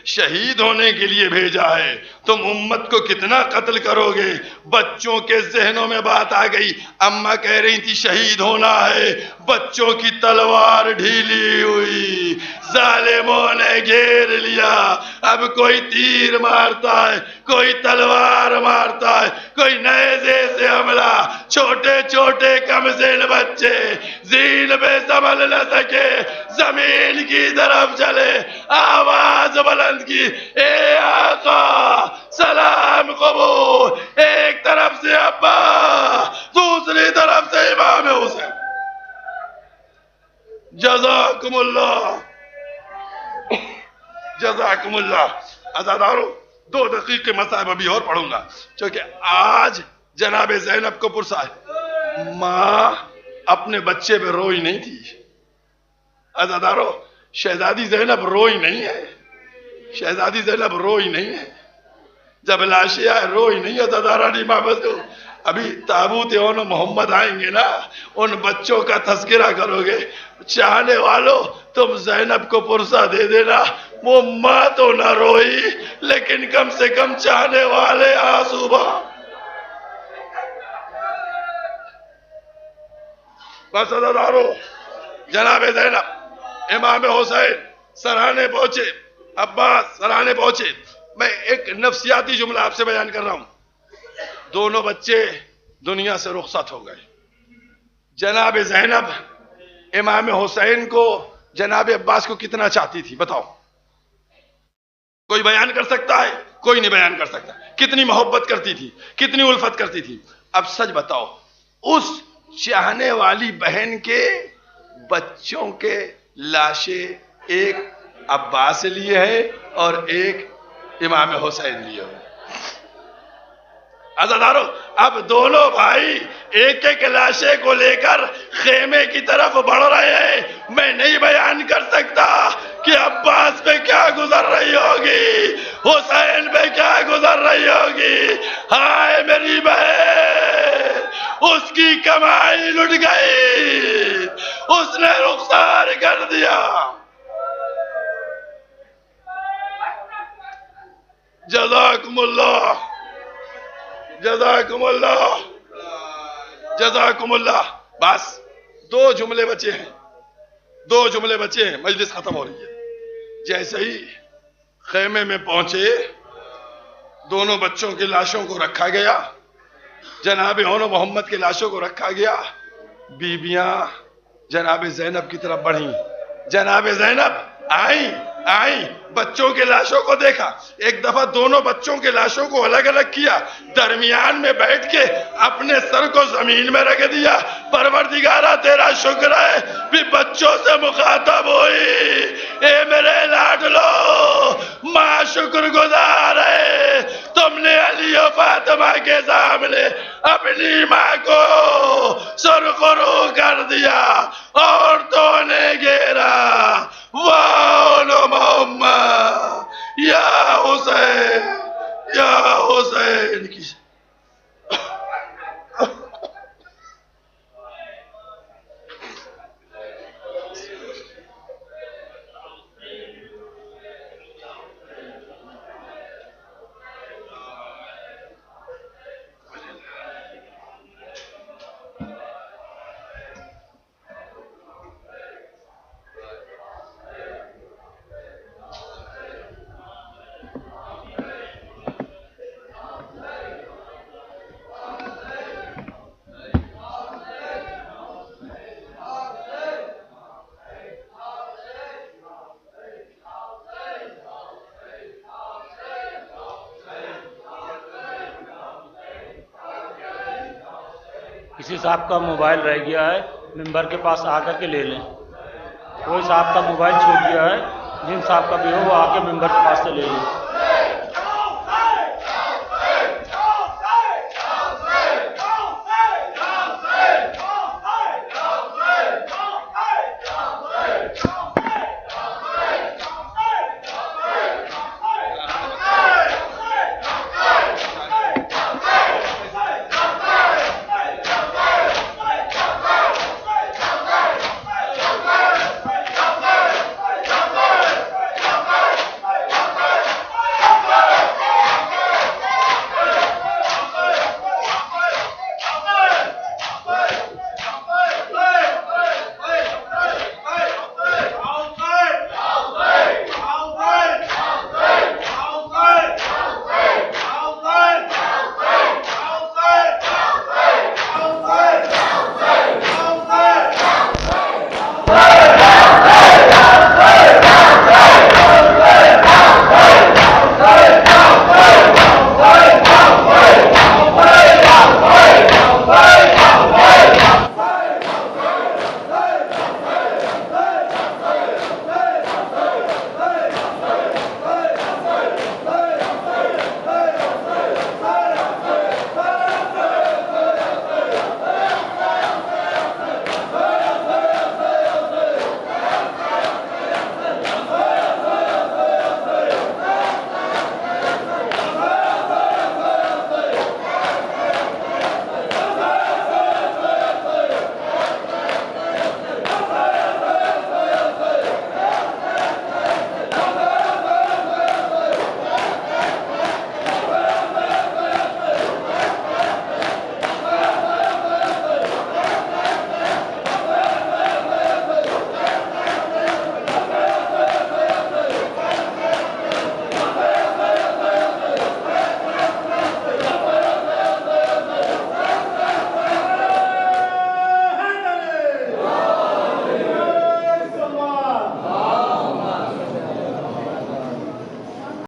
شہید ہونے کے لیے بھیجا ہے، تم امت کو کتنا قتل کرو گے. بچوں کے ذہنوں میں بات آ گئی. اماں کہہ رہی تھی شہید ہونا ہے، بچوں کی تلوار ڈھیلی ہوئی، ظالموں نے گھیر لیا. اب کوئی تیر مارتا ہے، کوئی تلوار مارتا ہے، کوئی نیزے سے حملہ. چھوٹے چھوٹے کم ذہن بچے زین پہ سنبھل نہ سکے، زمین کی طرف چلے، آواز بلند کی، اے آقا سلام قبول، ایک طرف سے ابا، دوسری طرف سے امام حسین۔ جزاکم اللہ، جزاکم اللہ۔ عزادارو 2 دقیقے مصائب ابھی اور پڑھوں گا، چونکہ آج جناب زینب کو پرسا ہے، ماں اپنے بچے پہ روئی نہیں تھی۔ عزادارو شہزادی زینب روئی نہیں ہے، شہزادی زینب روئی نہیں ہے، جب لاشیں آئے روئی نہیں ہے۔ عزادارانی محمد کو ابھی تابوت اون محمد آئیں گے نا، ان بچوں کا تذکرہ کرو گے۔ چاہنے والوں تم زینب کو پرسا دے دینا، وہ ماں تو نہ روئی لیکن کم سے کم چاہنے والے آنسو بہا۔ بس عزادارو جناب زینب امام حسین سرانے پہنچے، عباس سرانے پہنچے۔ میں ایک نفسیاتی جملہ آپ سے بیان کر رہا ہوں، دونوں بچے دنیا سے رخصت ہو گئے۔ جناب زینب امام حسین کو جناب عباس کو کتنا چاہتی تھی بتاؤ؟ کوئی بیان کر سکتا ہے؟ کوئی نہیں بیان کر سکتا۔ کتنی محبت کرتی تھی، کتنی الفت کرتی تھی۔ اب سچ بتاؤ، اس چاہنے والی بہن کے بچوں کے لاشیں ایک عباس لیے ہے اور ایک امام حسین لیے ہے۔ عزادارو اب دونوں بھائی ایک ایک لاشے کو لے کر خیمے کی طرف بڑھ رہے ہیں۔ میں نہیں بیان کر سکتا کہ عباس پہ کیا گزر رہی ہوگی، حسین پہ کیا گزر رہی ہوگی۔ ہائے میری بہن، اس کی کمائی لٹ گئی، اس نے رخسار کر دیا۔ جزاکم اللہ، جزاکم اللہ، جزاکم اللہ۔ بس 2 جملے بچے ہیں، 2 جملے بچے ہیں، مجلس ختم ہو رہی ہے۔ جیسے ہی خیمے میں پہنچے، دونوں بچوں کی لاشوں کو رکھا گیا، جناب اون محمد کی لاشوں کو رکھا گیا، بیویاں جناب زینب کی طرف بڑھیں۔ جناب زینب آئیں، بچوں کے لاشوں کو دیکھا، ایک دفعہ دونوں بچوں کے لاشوں کو الگ الگ کیا، درمیان میں بیٹھ کے اپنے سر کو زمین میں رکھ دیا۔ پروردگارہ تیرا شکر ہے بھی بچوں سے مخاطب ہوئی، اے میرے لاڈلو ماں شکر گزار ہے، تم نے علی و فاطمہ کے سامنے اپنی ماں کو سرخرو کر دیا اور تو نے گھیرا۔ واہ محمد یا حسین، یا حسین کی کسی صاحب کا موبائل رہ گیا ہے، ممبر کے پاس آ کر کے لے لیں۔ کوئی صاحب کا موبائل چھوٹ گیا ہے، جن صاحب کا بھی ہو وہ آ کے ممبر کے پاس سے لے لیں۔